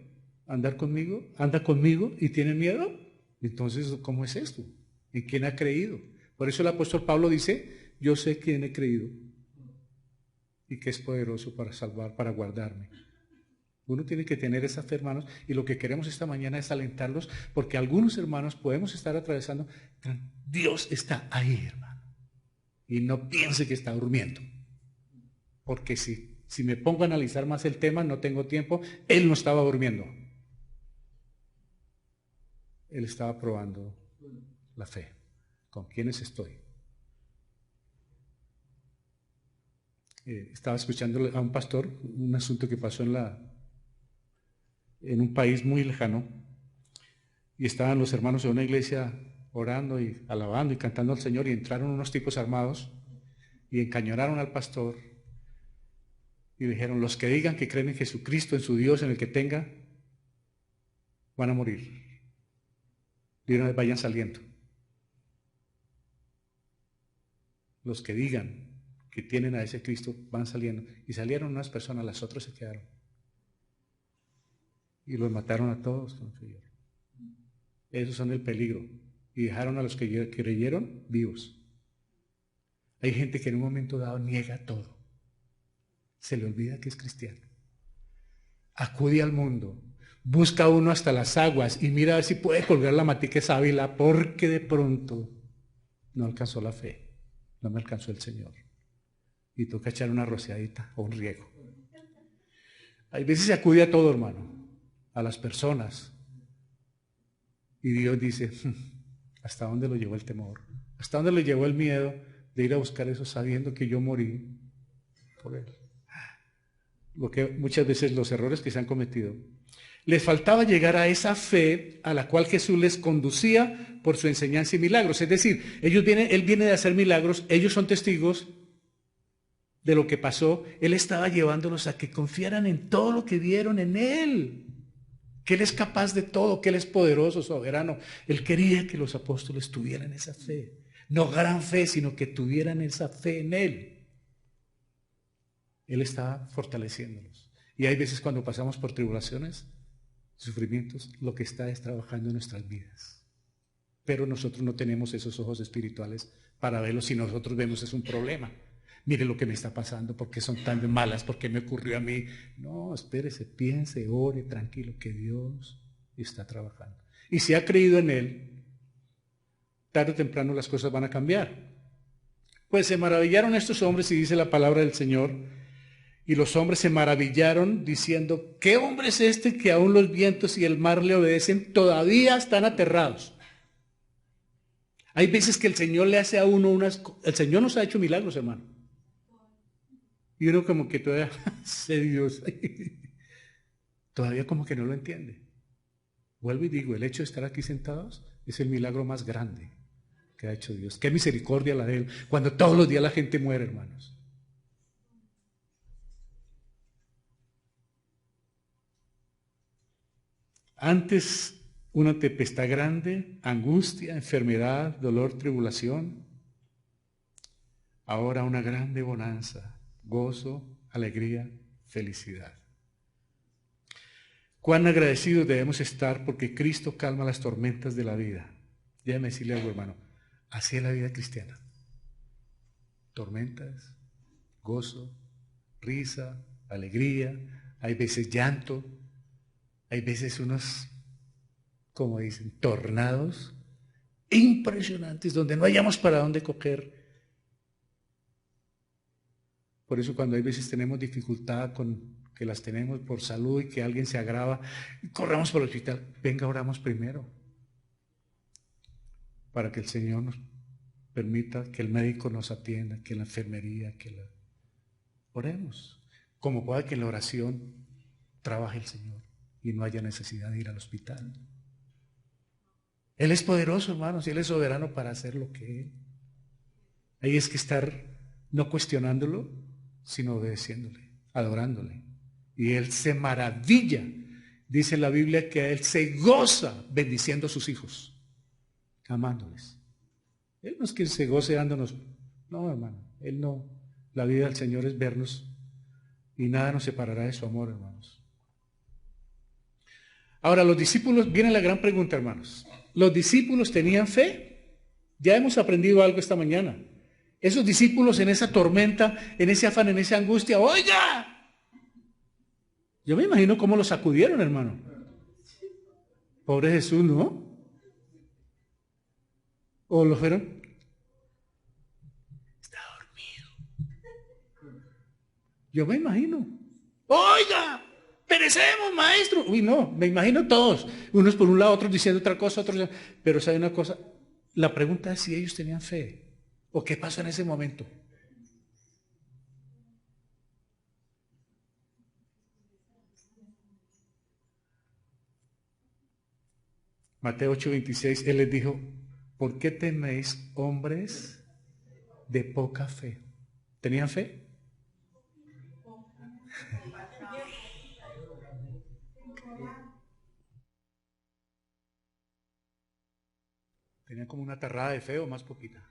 andar conmigo? ¿Anda conmigo y tiene miedo? Entonces, ¿cómo es esto? ¿En quién ha creído? Por eso el apóstol Pablo dice, yo sé quién he creído y que es poderoso para salvar, para guardarme. Uno tiene que tener esa fe, hermanos, y lo que queremos esta mañana es alentarlos, porque algunos hermanos podemos estar atravesando, Dios está ahí, hermano, y no piense que está durmiendo, porque si me pongo a analizar más el tema, no tengo tiempo, Él no estaba durmiendo, Él estaba probando la fe, con quiénes estoy. Estaba escuchando a un pastor, un asunto que pasó en un país muy lejano, y estaban los hermanos de una iglesia orando y alabando y cantando al Señor, y entraron unos tipos armados y encañonaron al pastor y dijeron, los que digan que creen en Jesucristo, en su Dios, en el que tenga, van a morir. Y una vez vayan saliendo. Los que digan que tienen a ese Cristo van saliendo. Y salieron unas personas, las otras se quedaron. Y los mataron a todos. Esos son el peligro. Y dejaron a los que creyeron vivos. Hay gente que en un momento dado niega todo. Se le olvida que es cristiano. Acude al mundo. Busca uno hasta las aguas y mira a ver si puede colgar la matica sábila, porque de pronto no alcanzó la fe. No me alcanzó el Señor. Y toca echar una rociadita o un riego. Hay veces se acude a todo, hermano. A las personas. Y Dios dice, ¿hasta dónde lo llevó el temor? ¿Hasta dónde lo llevó el miedo de ir a buscar eso sabiendo que yo morí por él? Lo que muchas veces los errores que se han cometido. Les faltaba llegar a esa fe a la cual Jesús les conducía por su enseñanza y milagros. Es decir, él viene de hacer milagros, ellos son testigos de lo que pasó. Él estaba llevándolos a que confiaran en todo lo que vieron en Él. Que Él es capaz de todo, que Él es poderoso, soberano. Él quería que los apóstoles tuvieran esa fe. No gran fe, sino que tuvieran esa fe en Él. Él estaba fortaleciéndolos. Y hay veces cuando pasamos por tribulaciones, sufrimientos, lo que está es trabajando en nuestras vidas. Pero nosotros no tenemos esos ojos espirituales para verlo. Si nosotros vemos es un problema. Mire lo que me está pasando, ¿por qué son tan malas? ¿Por qué me ocurrió a mí? No, espérese, piense, ore, tranquilo, que Dios está trabajando. Y si ha creído en Él, tarde o temprano las cosas van a cambiar. Pues se maravillaron estos hombres, y dice la palabra del Señor, y los hombres se maravillaron diciendo, ¿qué hombre es este que aún los vientos y el mar le obedecen? Todavía están aterrados. Hay veces que el Señor le hace a uno el Señor nos ha hecho milagros, hermano. Y uno como que todavía, sé Dios. todavía como que no lo entiende. Vuelvo y digo, el hecho de estar aquí sentados es el milagro más grande que ha hecho Dios. Qué misericordia la de Él, cuando todos los días la gente muere, hermanos. Antes una tempestad grande, angustia, enfermedad, dolor, tribulación. Ahora una grande bonanza, gozo, alegría, felicidad. Cuán agradecidos debemos estar porque Cristo calma las tormentas de la vida. Déjame decirle algo, hermano. Así es la vida cristiana. Tormentas, gozo, risa, alegría. Hay veces llanto. Hay veces unos, como dicen, tornados impresionantes donde no hayamos para dónde coger. Por eso cuando hay veces tenemos dificultad con que las tenemos por salud y que alguien se agrava, corramos por el hospital. Venga, oramos primero para que el Señor nos permita que el médico nos atienda, que la enfermería, oremos. Como pueda que en la oración trabaje el Señor y no haya necesidad de ir al hospital. Él es poderoso, hermanos, y Él es soberano para hacer lo que Él. Ahí es que estar no cuestionándolo, sino obedeciéndole, adorándole. Y Él se maravilla. Dice en la Biblia que Él se goza bendiciendo a sus hijos, amándoles. Él no es que se goce dándonos. No, hermano, Él no. La vida del Señor es vernos y nada nos separará de su amor, hermanos. Ahora, los discípulos, viene la gran pregunta, hermanos. ¿Los discípulos tenían fe? Ya hemos aprendido algo esta mañana. Esos discípulos en esa tormenta, en ese afán, en esa angustia, ¡oiga! Yo me imagino cómo los sacudieron, hermano. Pobre Jesús, ¿no? ¿O lo fueron? Está dormido. Yo me imagino. ¡Oiga! ¡Perecemos, maestro! Uy, no, me imagino todos. Unos por un lado, otros diciendo otra cosa, otros... Pero ¿sabe una cosa? La pregunta es si ellos tenían fe. ¿O qué pasó en ese momento? Mateo 8:26, Él les dijo, ¿por qué teméis, hombres de poca fe? ¿Tenían fe? Tenían como una tarrada de fe o más poquita.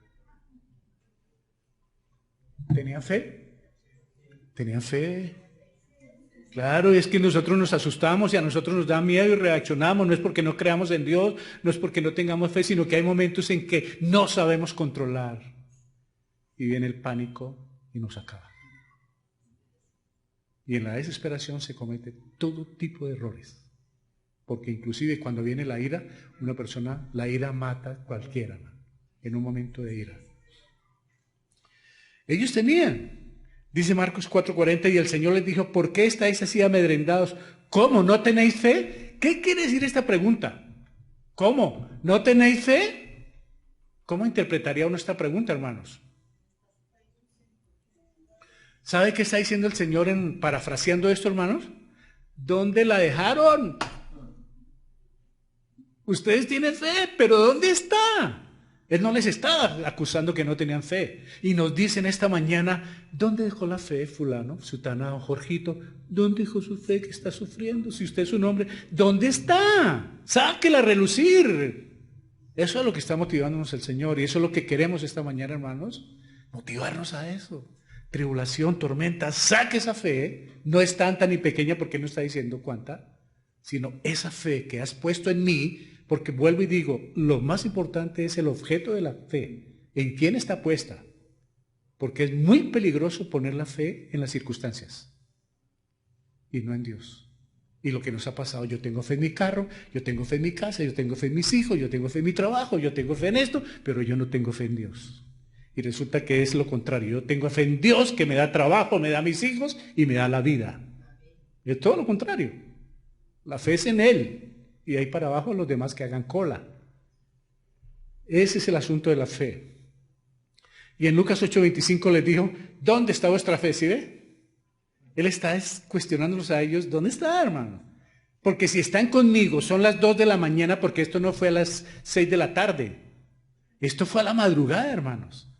¿Tenían fe? ¿Tenían fe? Claro, es que nosotros nos asustamos y a nosotros nos da miedo y reaccionamos. No es porque no creamos en Dios, no es porque no tengamos fe, sino que hay momentos en que no sabemos controlar. Y viene el pánico y nos acaba. Y en la desesperación se comete todo tipo de errores. Porque inclusive cuando viene la ira, una persona, la ira mata a cualquiera, en un momento de ira. Ellos tenían, dice Marcos 4:40, y el Señor les dijo, ¿por qué estáis así amedrentados? ¿Cómo? ¿No tenéis fe? ¿Qué quiere decir esta pregunta? ¿Cómo? ¿No tenéis fe? ¿Cómo interpretaría uno esta pregunta, hermanos? ¿Sabe qué está diciendo el Señor parafraseando esto, hermanos? ¿Dónde la dejaron? Ustedes tienen fe, pero ¿dónde está? Él no les está acusando que no tenían fe. Y nos dicen esta mañana, ¿dónde dejó la fe fulano, sutana o Jorgito? ¿Dónde dejó su fe que está sufriendo? Si usted es un hombre, ¿dónde está? Sáquela a relucir. Eso es lo que está motivándonos el Señor. Y eso es lo que queremos esta mañana, hermanos. Motivarnos a eso. Tribulación, tormenta, saque esa fe. No es tanta ni pequeña porque no está diciendo cuánta, sino esa fe que has puesto en mí. Porque vuelvo y digo, lo más importante es el objeto de la fe. ¿En quién está puesta? Porque es muy peligroso poner la fe en las circunstancias y no en Dios. Y lo que nos ha pasado, yo tengo fe en mi carro, yo tengo fe en mi casa, yo tengo fe en mis hijos, yo tengo fe en mi trabajo, yo tengo fe en esto, pero yo no tengo fe en Dios. Y resulta que es lo contrario. Yo tengo fe en Dios que me da trabajo, me da mis hijos y me da la vida. Es todo lo contrario. La fe es en Él. Y ahí para abajo los demás que hagan cola. Ese es el asunto de la fe. Y en Lucas 8:25 les dijo, ¿dónde está vuestra fe? ¿Sí ve? Él está cuestionándolos a ellos, ¿dónde está, hermano? Porque si están conmigo, son las 2 de la mañana, porque esto no fue a las 6 de la tarde. Esto fue a la madrugada, hermanos.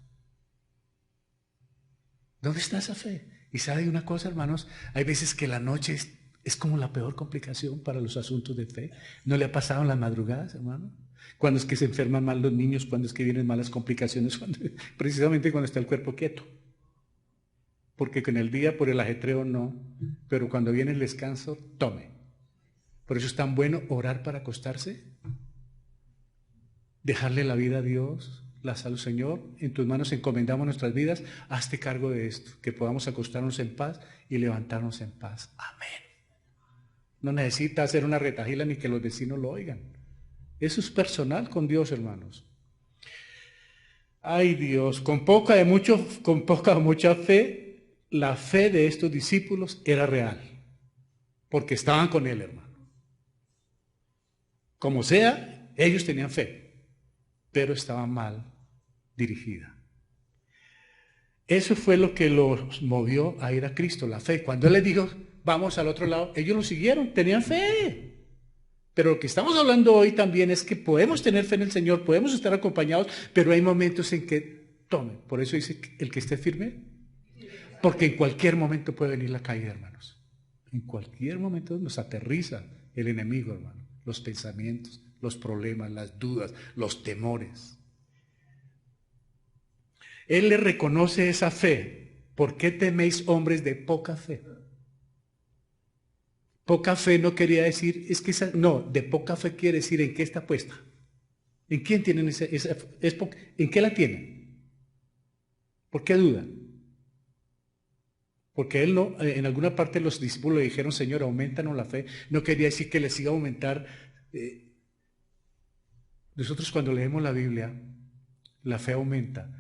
¿Dónde está esa fe? Y sabe una cosa, hermanos, hay veces que la noche es como la peor complicación para los asuntos de fe. ¿No le ha pasado en las madrugadas, hermano? Cuando es que se enferman mal los niños, cuando es que vienen malas complicaciones, precisamente cuando está el cuerpo quieto. Porque con el día, por el ajetreo, no. Pero cuando viene el descanso, tome. Por eso es tan bueno orar para acostarse, dejarle la vida a Dios, la salud, Señor, en tus manos encomendamos nuestras vidas, hazte cargo de esto, que podamos acostarnos en paz y levantarnos en paz. Amén. No necesita hacer una retajila ni que los vecinos lo oigan. Eso es personal con Dios, hermanos. Ay Dios, con poca o mucha fe, la fe de estos discípulos era real, porque estaban con él, hermano. Como sea, ellos tenían fe, pero estaba mal dirigida. Eso fue lo que los movió a ir a Cristo, la fe. Cuando Él les dijo, vamos al otro lado, ellos lo siguieron, tenían fe. Pero lo que estamos hablando hoy también es que podemos tener fe en el Señor, podemos estar acompañados, pero hay momentos en que tome. Por eso dice el que esté firme, porque en cualquier momento puede venir la caída, hermanos. En cualquier momento nos aterriza el enemigo, hermano. Los pensamientos, los problemas, las dudas, los temores. Él le reconoce esa fe. ¿Por qué teméis hombres de poca fe? Poca fe no quería decir, es que no, de poca fe quiere decir en qué está puesta. ¿En quién tienen en qué la tienen? ¿Por qué dudan? Porque él no, en alguna parte los discípulos le dijeron, Señor, aumentanos la fe. No quería decir que les iba a aumentar. Nosotros cuando leemos la Biblia, la fe aumenta.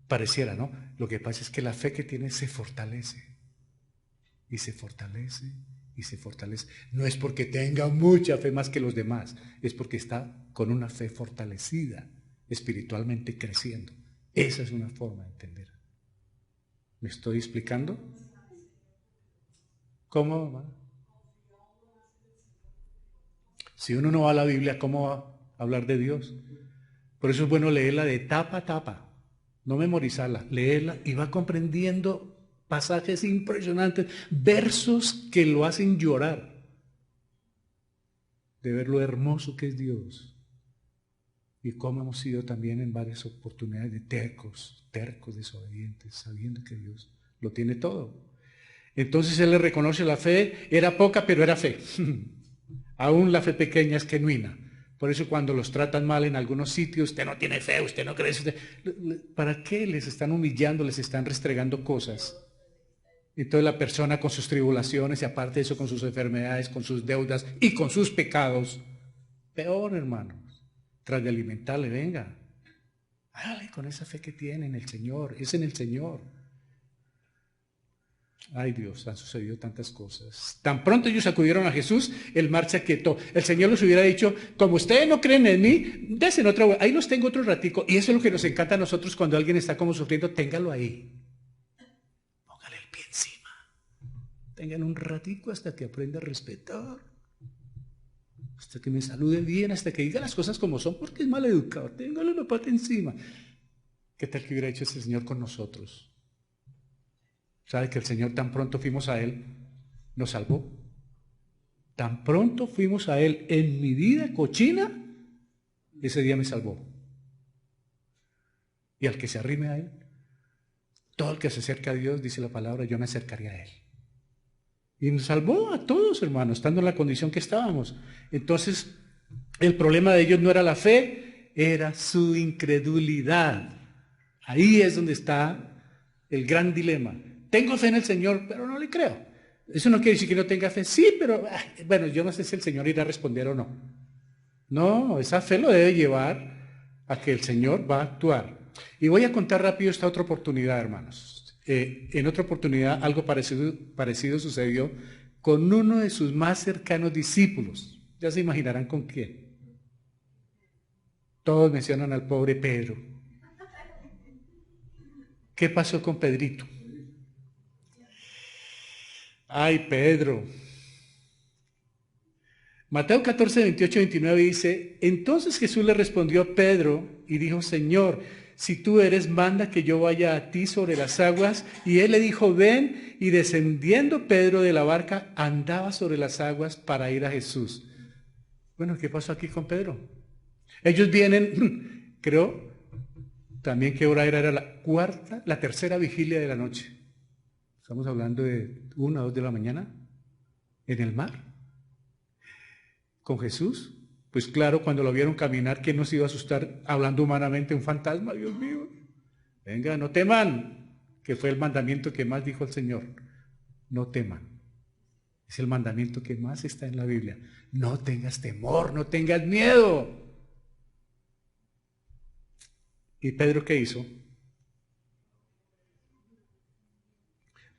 Pareciera, ¿no? Lo que pasa es que la fe que tiene se fortalece. Y se fortalece, y se fortalece. No es porque tenga mucha fe más que los demás, es porque está con una fe fortalecida, espiritualmente creciendo. Esa es una forma de entender. ¿Me estoy explicando? ¿Cómo va? Si uno no va a la Biblia, ¿cómo va a hablar de Dios? Por eso es bueno leerla de tapa a tapa, no memorizarla, leerla y va comprendiendo pasajes impresionantes, versos que lo hacen llorar de ver lo hermoso que es Dios y cómo hemos sido también en varias oportunidades de tercos, desobedientes, sabiendo que Dios lo tiene todo. Entonces él le reconoce la fe, era poca pero era fe. Aún la fe pequeña es genuina. Por eso cuando los tratan mal en algunos sitios, usted no tiene fe, usted no cree. ¿Para qué les están humillando, les están restregando cosas? Entonces la persona con sus tribulaciones y aparte de eso con sus enfermedades, con sus deudas y con sus pecados, peor, hermanos, tras de alimentarle, venga, hágale con esa fe que tiene en el Señor, es en el Señor. Ay Dios, han sucedido tantas cosas. Tan pronto ellos acudieron a Jesús, él marcha quieto. El Señor les hubiera dicho, como ustedes no creen en mí, desen otra, ahí los tengo otro ratico. Y eso es lo que nos encanta a nosotros cuando alguien está como sufriendo, téngalo ahí. Póngale el pie encima. Tengan un ratico hasta que aprenda a respetar. Hasta que me salude bien, hasta que diga las cosas como son, porque es mal educado. Téngale la pata encima. ¿Qué tal que hubiera hecho ese Señor con nosotros? ¿Sabe que el Señor tan pronto fuimos a Él, nos salvó? Tan pronto fuimos a Él en mi vida cochina, ese día me salvó. Y al que se arrime a Él, todo el que se acerca a Dios, dice la palabra, yo me acercaré a Él. Y nos salvó a todos, hermanos, estando en la condición que estábamos. Entonces, el problema de ellos no era la fe, era su incredulidad. Ahí es donde está el gran dilema. Tengo fe en el Señor, pero no le creo. Eso no quiere decir que no tenga fe. Sí, pero bueno, yo no sé si el Señor irá a responder o no. No, esa fe lo debe llevar a que el Señor va a actuar. Y voy a contar rápido esta otra oportunidad, hermanos. En otra oportunidad algo parecido sucedió con uno de sus más cercanos discípulos. Ya se imaginarán con quién. Todos mencionan al pobre Pedro. ¿Qué pasó con Pedrito? Ay, Pedro. Mateo 14, 28, 29 dice, entonces Jesús le respondió a Pedro y dijo, Señor, si tú eres, manda que yo vaya a ti sobre las aguas. Y él le dijo, ven, y descendiendo Pedro de la barca, andaba sobre las aguas para ir a Jesús. Bueno, ¿qué pasó aquí con Pedro? Ellos vienen, creo, también qué hora era la tercera vigilia de la noche. Estamos hablando de 1 o 2 de la mañana, en el mar, con Jesús. Pues claro, cuando lo vieron caminar, ¿quién nos iba a asustar hablando humanamente? Un fantasma, Dios mío. Venga, no teman, que fue el mandamiento que más dijo el Señor. No teman. Es el mandamiento que más está en la Biblia. No tengas temor, no tengas miedo. ¿Y Pedro qué hizo?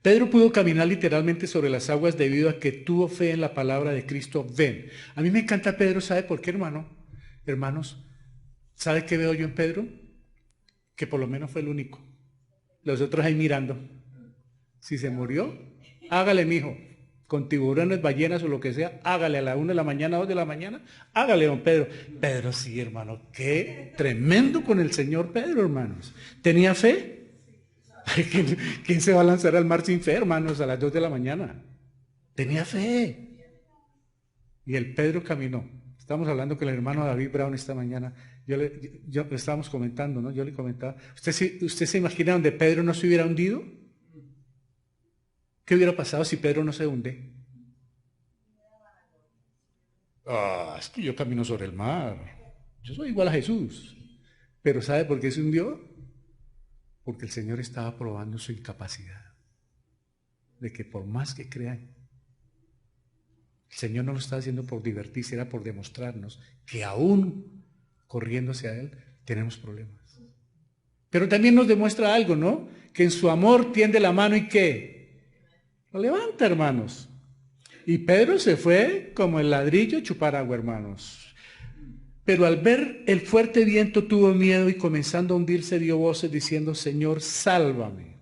Pedro pudo caminar literalmente sobre las aguas debido a que tuvo fe en la palabra de Cristo. Ven. A mí me encanta Pedro, ¿sabe por qué, hermano? Hermanos, ¿sabe qué veo yo en Pedro? Que por lo menos fue el único. Los otros ahí mirando. Si se murió, hágale, mijo. Con tiburones, ballenas o lo que sea, hágale a la 1 de la mañana, 2 de la mañana, hágale, don Pedro. Pedro sí, hermano, qué tremendo con el Señor Pedro, hermanos. ¿Tenía fe? ¿Quién se va a lanzar al mar sin fe, hermanos, a las 2 de la mañana? Tenía fe. Y el Pedro caminó. Estamos hablando con el hermano David Brown esta mañana. Yo estábamos comentando, ¿no? Yo le comentaba. ¿Usted se imagina donde Pedro no se hubiera hundido? ¿Qué hubiera pasado si Pedro no se hunde? Es que yo camino sobre el mar. Yo soy igual a Jesús. Pero ¿sabe por qué se hundió? Porque el Señor estaba probando su incapacidad. De que por más que crean, el Señor no lo estaba haciendo por divertirse, era por demostrarnos que aún corriéndose a Él, tenemos problemas. Pero también nos demuestra algo, ¿no? Que en su amor tiende la mano y ¿qué? Lo levanta, hermanos. Y Pedro se fue como el ladrillo a chupar agua, hermanos. Pero al ver el fuerte viento tuvo miedo y comenzando a hundirse dio voces diciendo, Señor, sálvame.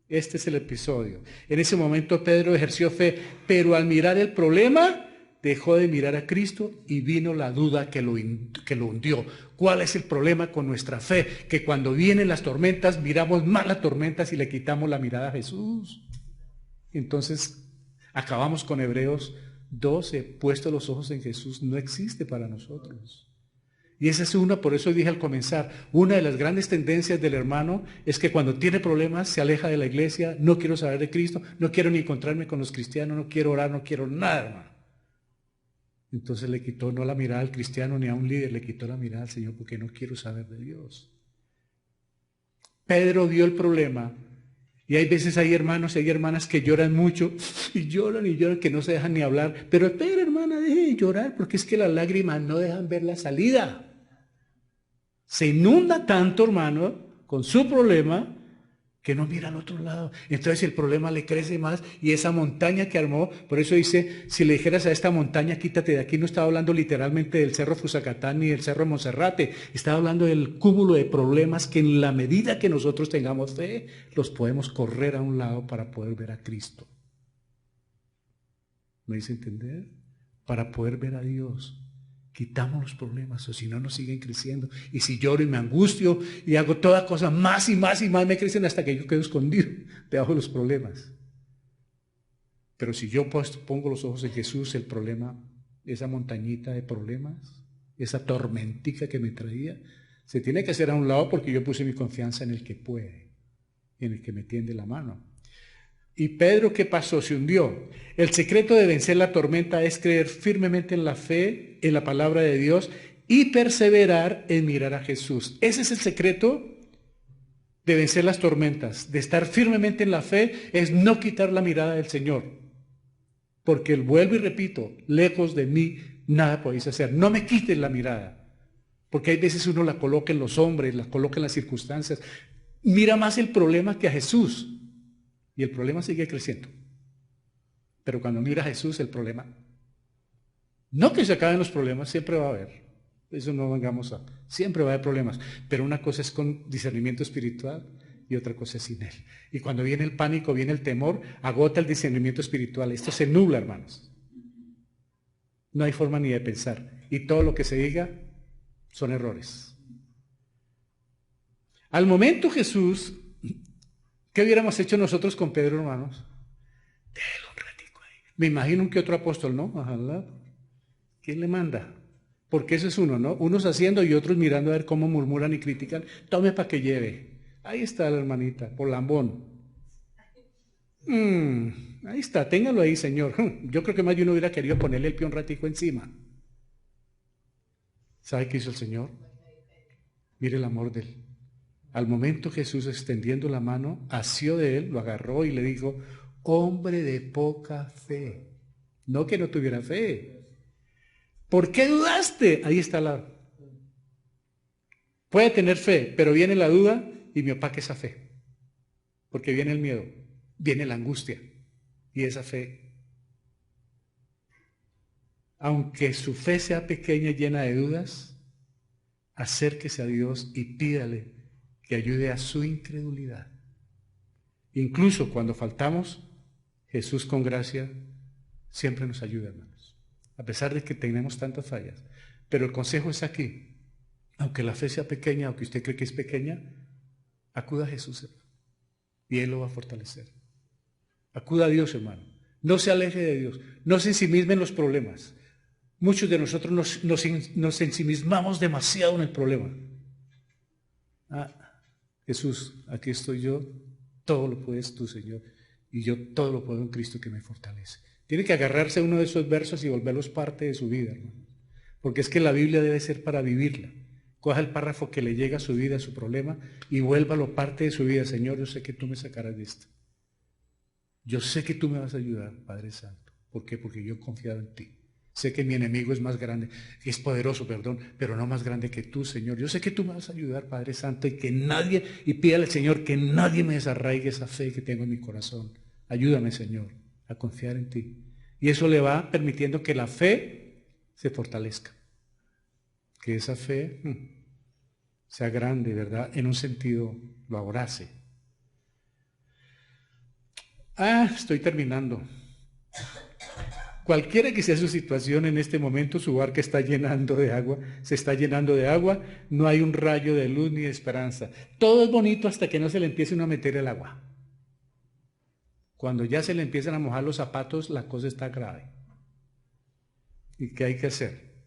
Este es el episodio. En ese momento Pedro ejerció fe, pero al mirar el problema, dejó de mirar a Cristo y vino la duda que lo hundió. ¿Cuál es el problema con nuestra fe? Que cuando vienen las tormentas, miramos más las tormentas y le quitamos la mirada a Jesús. Entonces, acabamos con Hebreos 12, puesto los ojos en Jesús, no existe para nosotros. Y esa es por eso dije al comenzar, una de las grandes tendencias del hermano es que cuando tiene problemas se aleja de la iglesia, no quiero saber de Cristo, no quiero ni encontrarme con los cristianos, no quiero orar, no quiero nada, hermano. Entonces le quitó no la mirada al cristiano ni a un líder, le quitó la mirada al Señor porque no quiero saber de Dios. Pedro vio el problema. Y hay veces hay hermanos y hay hermanas que lloran mucho y lloran, que no se dejan ni hablar. Pero espera, hermana, deje de llorar porque es que las lágrimas no dejan ver la salida. Se inunda tanto, hermano, con su problema que no mira al otro lado. Entonces el problema le crece más y esa montaña que armó, por eso dice, si le dijeras a esta montaña, quítate de aquí, no estaba hablando literalmente del Cerro Fusacatán ni del Cerro Monserrate, estaba hablando del cúmulo de problemas que en la medida que nosotros tengamos fe, los podemos correr a un lado para poder ver a Cristo. ¿Me hice entender? Para poder ver a Dios. Quitamos los problemas, o si no, nos siguen creciendo. Y si lloro y me angustio y hago toda cosa más y más y más, me crecen hasta que yo quedo escondido debajo de los problemas. Pero si yo pongo los ojos en Jesús, el problema, esa montañita de problemas, esa tormentica que me traía, se tiene que hacer a un lado porque yo puse mi confianza en el que puede, en el que me tiende la mano. ¿Y Pedro qué pasó? Se hundió. El secreto de vencer la tormenta es creer firmemente en la fe, en la palabra de Dios y perseverar en mirar a Jesús. Ese es el secreto de vencer las tormentas, de estar firmemente en la fe, es no quitar la mirada del Señor. Porque vuelvo y repito, lejos de mí nada podéis hacer. No me quiten la mirada. Porque hay veces uno la coloca en los hombres, la coloca en las circunstancias. Mira más el problema que a Jesús. Y el problema sigue creciendo. Pero cuando mira a Jesús, el problema, no que se acaben los problemas, siempre va a haber. Eso no vengamos a, siempre va a haber problemas. Pero una cosa es con discernimiento espiritual y otra cosa es sin él. Y cuando viene el pánico, viene el temor, agota el discernimiento espiritual. Esto se nubla, hermanos. No hay forma ni de pensar. Y todo lo que se diga son errores. Al momento Jesús, ¿qué hubiéramos hecho nosotros con Pedro, hermanos? Déjelo un ratico ahí. Me imagino que otro apóstol, ¿no? Ojalá. ¿Quién le manda? Porque eso es uno, ¿no? Unos haciendo y otros mirando a ver cómo murmuran y critican. Tome para que lleve. Ahí está la hermanita, por lambón. Ahí está, téngalo ahí, Señor. Yo creo que más de uno hubiera querido ponerle el pie un ratico encima. ¿Sabe qué hizo el Señor? Mire el amor de él. Al momento Jesús, extendiendo la mano, asió de él, lo agarró y le dijo, hombre de poca fe. No que no tuviera fe. ¿Por qué dudaste? Ahí está la... Puede tener fe, pero viene la duda y me opaca esa fe. Porque viene el miedo, viene la angustia y esa fe. Aunque su fe sea pequeña y llena de dudas, acérquese a Dios y pídale que ayude a su incredulidad. Incluso cuando faltamos, Jesús con gracia siempre nos ayuda, hermanos. A pesar de que tenemos tantas fallas. Pero el consejo es aquí. Aunque la fe sea pequeña, aunque usted cree que es pequeña, acuda a Jesús, hermano, y Él lo va a fortalecer. Acuda a Dios, hermano. No se aleje de Dios. No se ensimisme en los problemas. Muchos de nosotros nos ensimismamos demasiado en el problema. Jesús, aquí estoy yo, todo lo puedes tú, Señor, y yo todo lo puedo en Cristo que me fortalece. Tiene que agarrarse a uno de esos versos y volverlos parte de su vida, hermano. Porque es que la Biblia debe ser para vivirla. Coja el párrafo que le llega a su vida, a su problema, y vuélvalo parte de su vida. Señor, yo sé que tú me sacarás de esto. Yo sé que tú me vas a ayudar, Padre Santo. ¿Por qué? Porque yo he confiado en ti. Sé que mi enemigo es más grande, es poderoso, perdón, pero no más grande que tú, Señor. Yo sé que tú me vas a ayudar, Padre Santo, y que nadie, y pídale al Señor que nadie me desarraigue esa fe que tengo en mi corazón. Ayúdame, Señor, a confiar en ti. Y eso le va permitiendo que la fe se fortalezca. Que esa fe sea grande, ¿verdad? En un sentido, lo abrace. Estoy terminando. Cualquiera que sea su situación en este momento, su barca está llenando de agua, se está llenando de agua, no hay un rayo de luz ni de esperanza. Todo es bonito hasta que no se le empiece uno a meter el agua. Cuando ya se le empiezan a mojar los zapatos, la cosa está grave. ¿Y qué hay que hacer?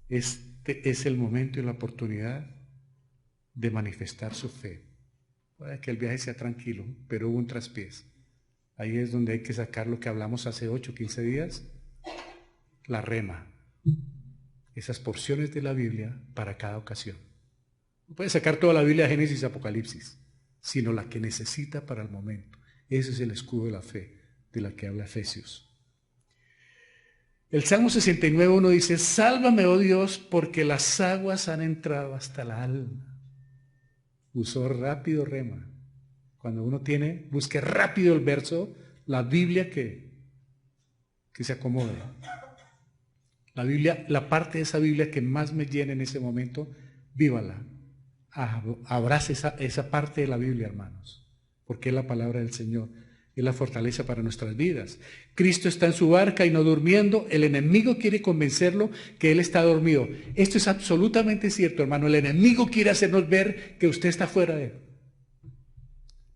Este es el momento y la oportunidad de manifestar su fe. Puede que el viaje sea tranquilo, pero hubo un traspiés. Ahí es donde hay que sacar lo que hablamos hace 8 o 15 días, la rema. Esas porciones de la Biblia para cada ocasión. No puede sacar toda la Biblia de Génesis y Apocalipsis, sino la que necesita para el momento. Ese es el escudo de la fe de la que habla Efesios. El Salmo 69:1 dice, sálvame, oh Dios, porque las aguas han entrado hasta la alma. Usó rápido rema. Cuando uno busque rápido el verso, la Biblia que se acomode. La Biblia, la parte de esa Biblia que más me llena en ese momento, vívala. Abrace esa parte de la Biblia, hermanos, porque es la palabra del Señor, es la fortaleza para nuestras vidas. Cristo está en su barca y no durmiendo. El enemigo quiere convencerlo que Él está dormido. Esto es absolutamente cierto, hermano. El enemigo quiere hacernos ver que usted está fuera de Él.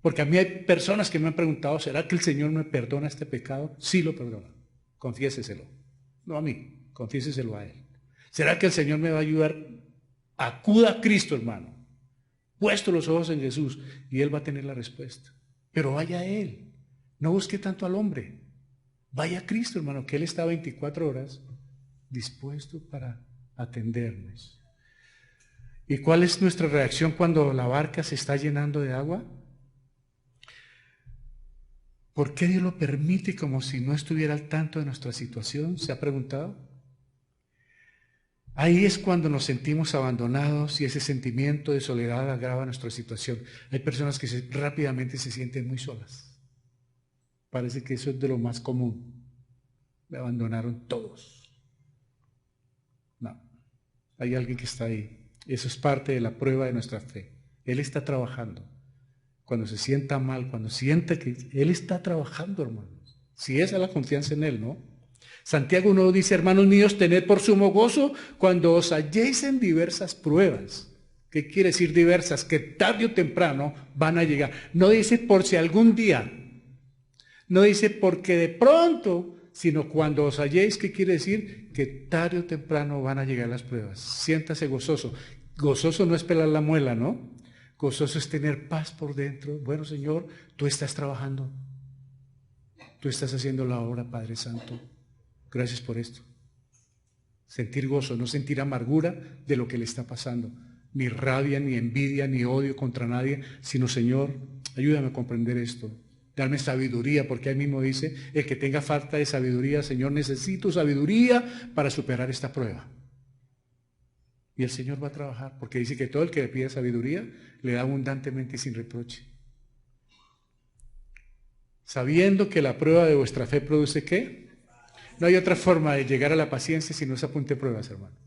Porque a mí hay personas que me han preguntado, ¿será que el Señor me perdona este pecado? Sí lo perdona. Confiéseselo. No a mí, confiéseselo a Él. ¿Será que el Señor me va a ayudar? Acuda a Cristo, hermano. Puesto los ojos en Jesús y Él va a tener la respuesta. Pero vaya a Él. No busque tanto al hombre. Vaya a Cristo, hermano, que Él está 24 horas dispuesto para atendernos. ¿Y cuál es nuestra reacción cuando la barca se está llenando de agua? ¿Por qué Dios lo permite como si no estuviera al tanto de nuestra situación? ¿Se ha preguntado? Ahí es cuando nos sentimos abandonados y ese sentimiento de soledad agrava nuestra situación. Hay personas que rápidamente se sienten muy solas. Parece que eso es de lo más común. Me abandonaron todos. No, hay alguien que está ahí. Eso es parte de la prueba de nuestra fe. Él está trabajando. Cuando se sienta mal, cuando sienta que Él está trabajando, hermanos. Si esa es la confianza en Él, ¿no? Santiago 1 dice, hermanos míos, tened por sumo gozo cuando os halléis en diversas pruebas. ¿Qué quiere decir diversas? Que tarde o temprano van a llegar. No dice por si algún día, no dice porque de pronto, sino cuando os halléis. ¿Qué quiere decir? Que tarde o temprano van a llegar las pruebas. Siéntase gozoso. Gozoso no es pelar la muela, ¿no? Gozoso es tener paz por dentro. Bueno, Señor, tú estás trabajando. Tú estás haciendo la obra, Padre Santo. Gracias por esto. Sentir gozo, no sentir amargura de lo que le está pasando. Ni rabia, ni envidia, ni odio contra nadie, sino, Señor, ayúdame a comprender esto. Darme sabiduría, porque ahí mismo dice, el que tenga falta de sabiduría, Señor, necesito sabiduría para superar esta prueba. Y el Señor va a trabajar, porque dice que todo el que le pide sabiduría, le da abundantemente y sin reproche. Sabiendo que la prueba de vuestra fe produce ¿qué? No hay otra forma de llegar a la paciencia si no se apunte pruebas, hermano.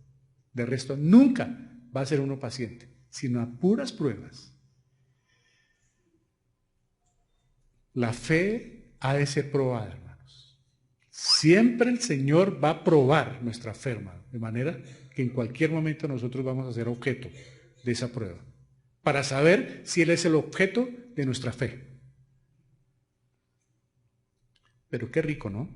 De resto, nunca va a ser uno paciente, sino a puras pruebas. La fe ha de ser probada, hermanos. Siempre el Señor va a probar nuestra fe, hermano, de manera que en cualquier momento nosotros vamos a ser objeto de esa prueba, para saber si Él es el objeto de nuestra fe. Pero qué rico, ¿no?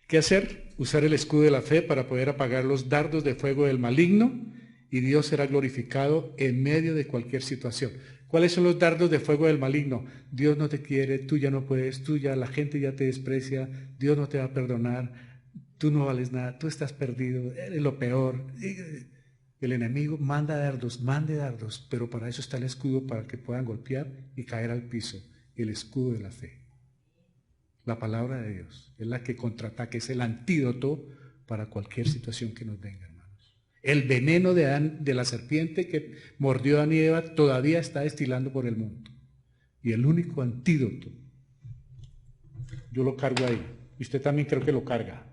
¿Qué hacer? Usar el escudo de la fe para poder apagar los dardos de fuego del maligno, y Dios será glorificado en medio de cualquier situación. ¿Cuáles son los dardos de fuego del maligno? Dios no te quiere, tú ya no puedes, la gente ya te desprecia, Dios no te va a perdonar, tú no vales nada, tú estás perdido, eres lo peor. El enemigo mande dardos, pero para eso está el escudo, para que puedan golpear y caer al piso. El escudo de la fe. La palabra de Dios es la que contraataca, es el antídoto para cualquier situación que nos venga, hermanos. El veneno de la serpiente que mordió a Adán y Eva todavía está destilando por el mundo. Y el único antídoto, yo lo cargo ahí, y usted también creo que lo carga.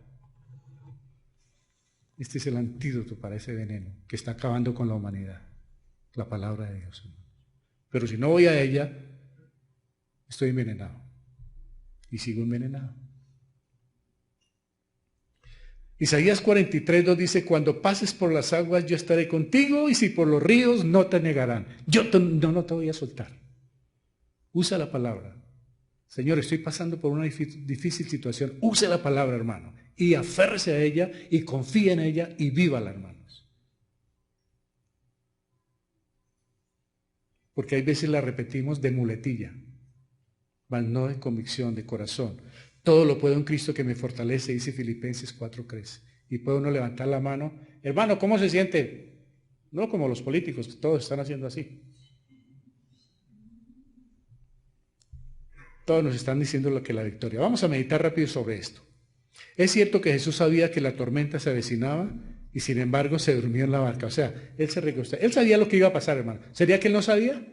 Este es el antídoto para ese veneno que está acabando con la humanidad. La palabra de Dios, hermanos. Pero si no voy a ella, estoy envenenado. Y sigo envenenado. Isaías 43:2 dice, cuando pases por las aguas yo estaré contigo, y si por los ríos no te negarán. Yo no te voy a soltar. Usa la palabra. Señor, estoy pasando por una difícil situación. Use la palabra, hermano, y aférrese a ella, y confíe en ella, y vívala, hermanos. Porque hay veces la repetimos de muletilla, mas no de convicción, de corazón. Todo lo puedo en Cristo que me fortalece, dice Filipenses 4:13. Y puede uno levantar la mano. Hermano, ¿cómo se siente? No como los políticos, que todos están haciendo así. Todos nos están diciendo lo que la victoria. Vamos a meditar rápido sobre esto. Es cierto que Jesús sabía que la tormenta se avecinaba y sin embargo se durmió en la barca. O sea, Él se recostó. Él sabía lo que iba a pasar, hermano. ¿Sería que Él no sabía?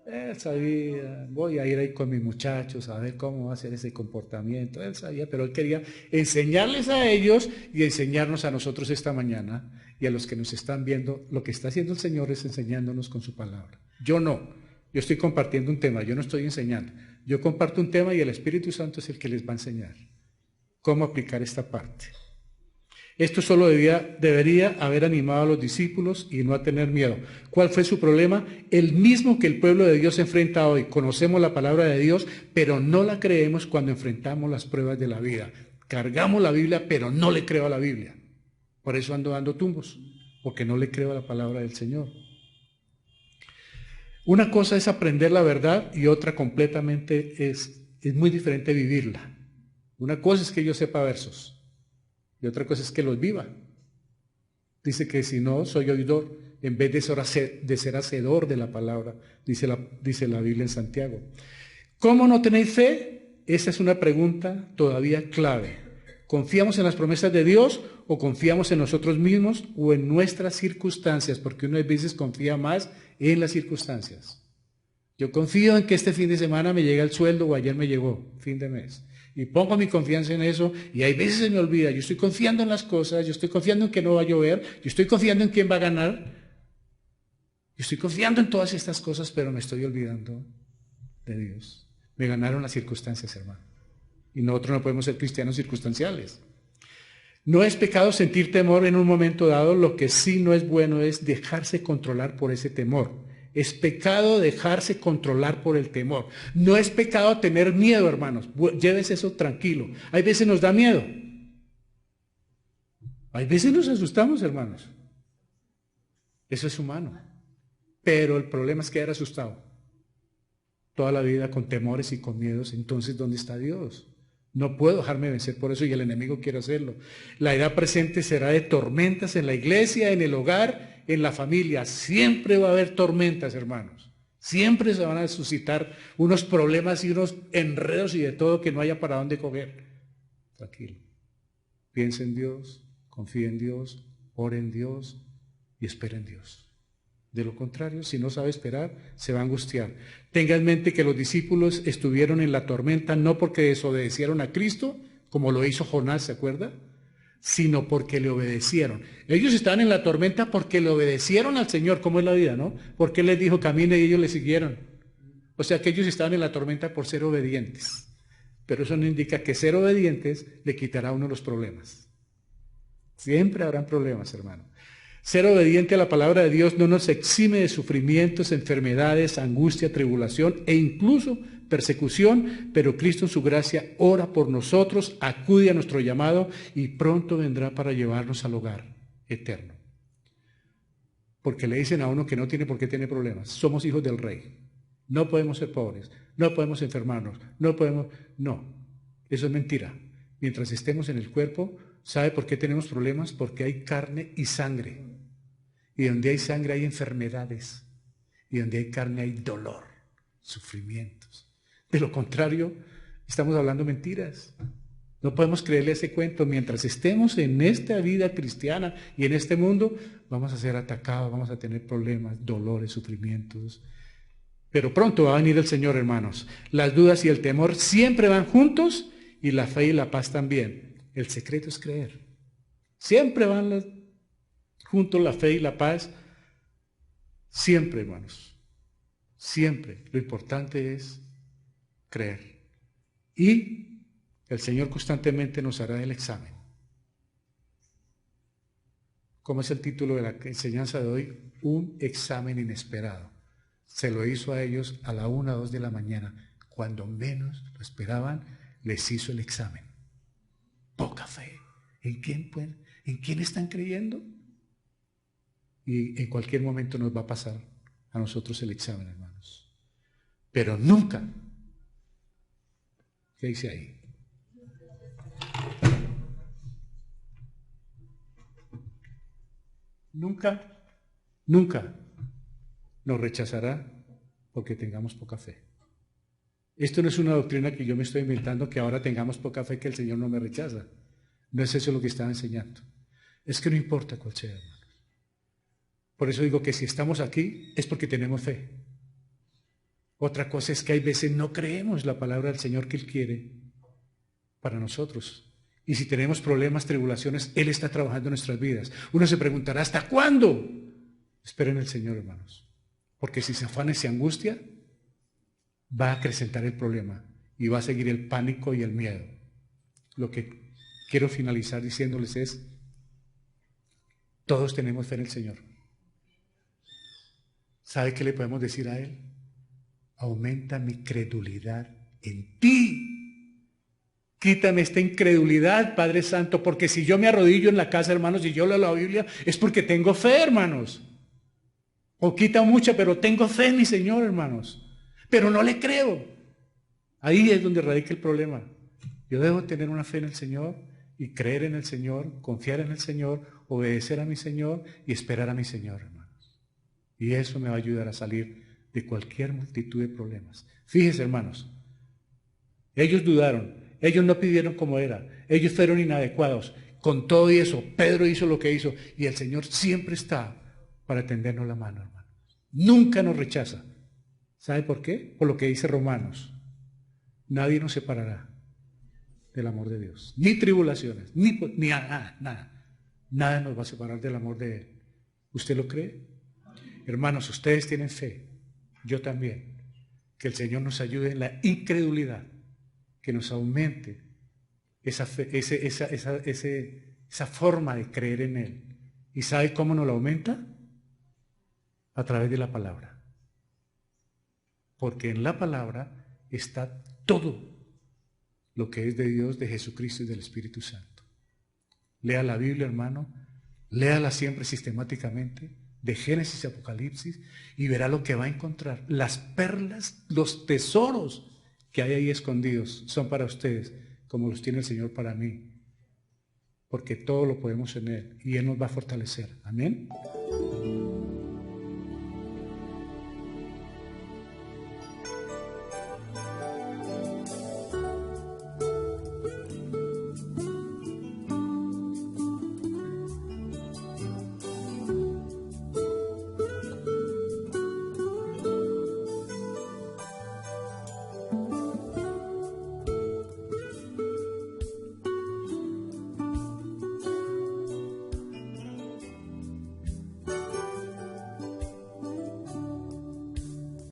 Él sabía, voy a ir ahí con mis muchachos a ver cómo va a ser ese comportamiento. Él sabía, pero Él quería enseñarles a ellos y enseñarnos a nosotros esta mañana y a los que nos están viendo. Lo que está haciendo el Señor es enseñándonos con su palabra. Yo no, yo estoy compartiendo un tema, yo no estoy enseñando. Yo comparto un tema y el Espíritu Santo es el que les va a enseñar cómo aplicar esta parte. Esto solo debería haber animado a los discípulos y no a tener miedo. ¿Cuál fue su problema? El mismo que el pueblo de Dios enfrenta hoy. Conocemos la palabra de Dios, pero no la creemos cuando enfrentamos las pruebas de la vida. Cargamos la Biblia, pero no le creo a la Biblia. Por eso ando dando tumbos, porque no le creo a la palabra del Señor. Una cosa es aprender la verdad y otra completamente es muy diferente vivirla. Una cosa es que yo sepa versos. Y otra cosa es que los viva. Dice que si no soy oidor, en vez de ser hacedor de la palabra, dice la Biblia en Santiago. ¿Cómo no tenéis fe? Esa es una pregunta todavía clave. ¿Confiamos en las promesas de Dios o confiamos en nosotros mismos o en nuestras circunstancias? Porque uno a veces confía más en las circunstancias. Yo confío en que este fin de semana me llegue el sueldo o ayer me llegó, fin de mes. Y pongo mi confianza en eso y hay veces se me olvida. Yo estoy confiando en las cosas, yo estoy confiando en que no va a llover, yo estoy confiando en quién va a ganar. Yo estoy confiando en todas estas cosas, pero me estoy olvidando de Dios. Me ganaron las circunstancias, hermano. Y nosotros no podemos ser cristianos circunstanciales. No es pecado sentir temor en un momento dado, lo que sí no es bueno es dejarse controlar por ese temor. Es pecado dejarse controlar por el temor. No es pecado tener miedo, hermanos. Llévese eso tranquilo. Hay veces nos da miedo. Hay veces nos asustamos, hermanos. Eso es humano. Pero el problema es quedar asustado toda la vida con temores y con miedos. Entonces, ¿dónde está Dios? No puedo dejarme vencer por eso y el enemigo quiere hacerlo. La edad presente será de tormentas en la iglesia, en el hogar, en la familia. Siempre va a haber tormentas, hermanos. Siempre se van a suscitar unos problemas y unos enredos y de todo que no haya para dónde coger. Tranquilo. Piensa en Dios, confía en Dios, ore en Dios y espera en Dios. De lo contrario, si no sabe esperar, se va a angustiar. Tenga en mente que los discípulos estuvieron en la tormenta no porque desobedecieron a Cristo, como lo hizo Jonás, ¿se acuerda? Sino porque le obedecieron. Ellos estaban en la tormenta porque le obedecieron al Señor, como es la vida, ¿no? Porque Él les dijo, camine y ellos le siguieron. O sea que ellos estaban en la tormenta por ser obedientes. Pero eso no indica que ser obedientes le quitará a uno los problemas. Siempre habrán problemas, hermano. Ser obediente a la palabra de Dios no nos exime de sufrimientos, enfermedades, angustia, tribulación e incluso persecución, pero Cristo en su gracia ora por nosotros, acude a nuestro llamado y pronto vendrá para llevarnos al hogar eterno. Porque le dicen a uno que no tiene por qué tener problemas. Somos hijos del Rey. No podemos ser pobres, no podemos enfermarnos, no podemos... No, eso es mentira. Mientras estemos en el cuerpo, ¿sabe por qué tenemos problemas? Porque hay carne y sangre. Y donde hay sangre hay enfermedades. Y donde hay carne hay dolor, sufrimientos. De lo contrario, estamos hablando mentiras. No podemos creerle ese cuento. Mientras estemos en esta vida cristiana y en este mundo, vamos a ser atacados, vamos a tener problemas, dolores, sufrimientos. Pero pronto va a venir el Señor, hermanos. Las dudas y el temor siempre van juntos y la fe y la paz también. El secreto es creer. Siempre van juntos la fe y la paz. Siempre, hermanos. Siempre. Lo importante es creer. Y el Señor constantemente nos hará el examen. ¿Cómo es el título de la enseñanza de hoy? Un examen inesperado. Se lo hizo a ellos a la 1 o 2 de la mañana. Cuando menos lo esperaban, les hizo el examen. Poca fe. ¿En quién están creyendo? Y en cualquier momento nos va a pasar a nosotros el examen, hermanos. Pero nunca. ¿Qué dice ahí? Nunca nos rechazará porque tengamos poca fe. Esto no es una doctrina que yo me estoy inventando, que ahora tengamos poca fe que el Señor no me rechaza. No es eso lo que estaba enseñando. Es que no importa cuál sea, hermanos. Por eso digo que si estamos aquí es porque tenemos fe. Otra cosa es que hay veces no creemos la palabra del Señor que Él quiere para nosotros. Y si tenemos problemas, tribulaciones, Él está trabajando en nuestras vidas. Uno se preguntará, ¿hasta cuándo? Esperen el Señor, hermanos. Porque si se afana y se angustia, va a acrecentar el problema y va a seguir el pánico y el miedo. Lo que quiero finalizar diciéndoles es, todos tenemos fe en el Señor. ¿Sabe qué le podemos decir a Él? Aumenta mi credulidad en ti. Quítame esta incredulidad, Padre Santo, porque si yo me arrodillo en la casa, hermanos, y yo leo la Biblia, es porque tengo fe, hermanos. O quita mucha, pero tengo fe en mi Señor, hermanos. Pero no le creo. Ahí es donde radica el problema. Yo debo tener una fe en el Señor y creer en el Señor, confiar en el Señor, obedecer a mi Señor y esperar a mi Señor, hermanos. Y eso me va a ayudar a salir de cualquier multitud de problemas. Fíjense, hermanos, ellos dudaron, ellos no pidieron como era, ellos fueron inadecuados. Con todo y eso, Pedro hizo lo que hizo y el Señor siempre está para tendernos la mano, hermanos. Nunca nos rechaza. ¿Sabe por qué? Por lo que dice Romanos. Nadie nos separará del amor de Dios. Ni tribulaciones, ni nada, nada. Nada nos va a separar del amor de Él. ¿Usted lo cree? Hermanos, ustedes tienen fe. Yo también. Que el Señor nos ayude en la incredulidad. Que nos aumente esa fe, esa forma de creer en Él. ¿Y sabe cómo nos lo aumenta? A través de la palabra. Porque en la palabra está todo lo que es de Dios, de Jesucristo y del Espíritu Santo. Lea la Biblia, hermano, léala siempre sistemáticamente, de Génesis y Apocalipsis, y verá lo que va a encontrar. Las perlas, los tesoros que hay ahí escondidos son para ustedes, como los tiene el Señor para mí. Porque todo lo podemos en Él, y Él nos va a fortalecer. Amén.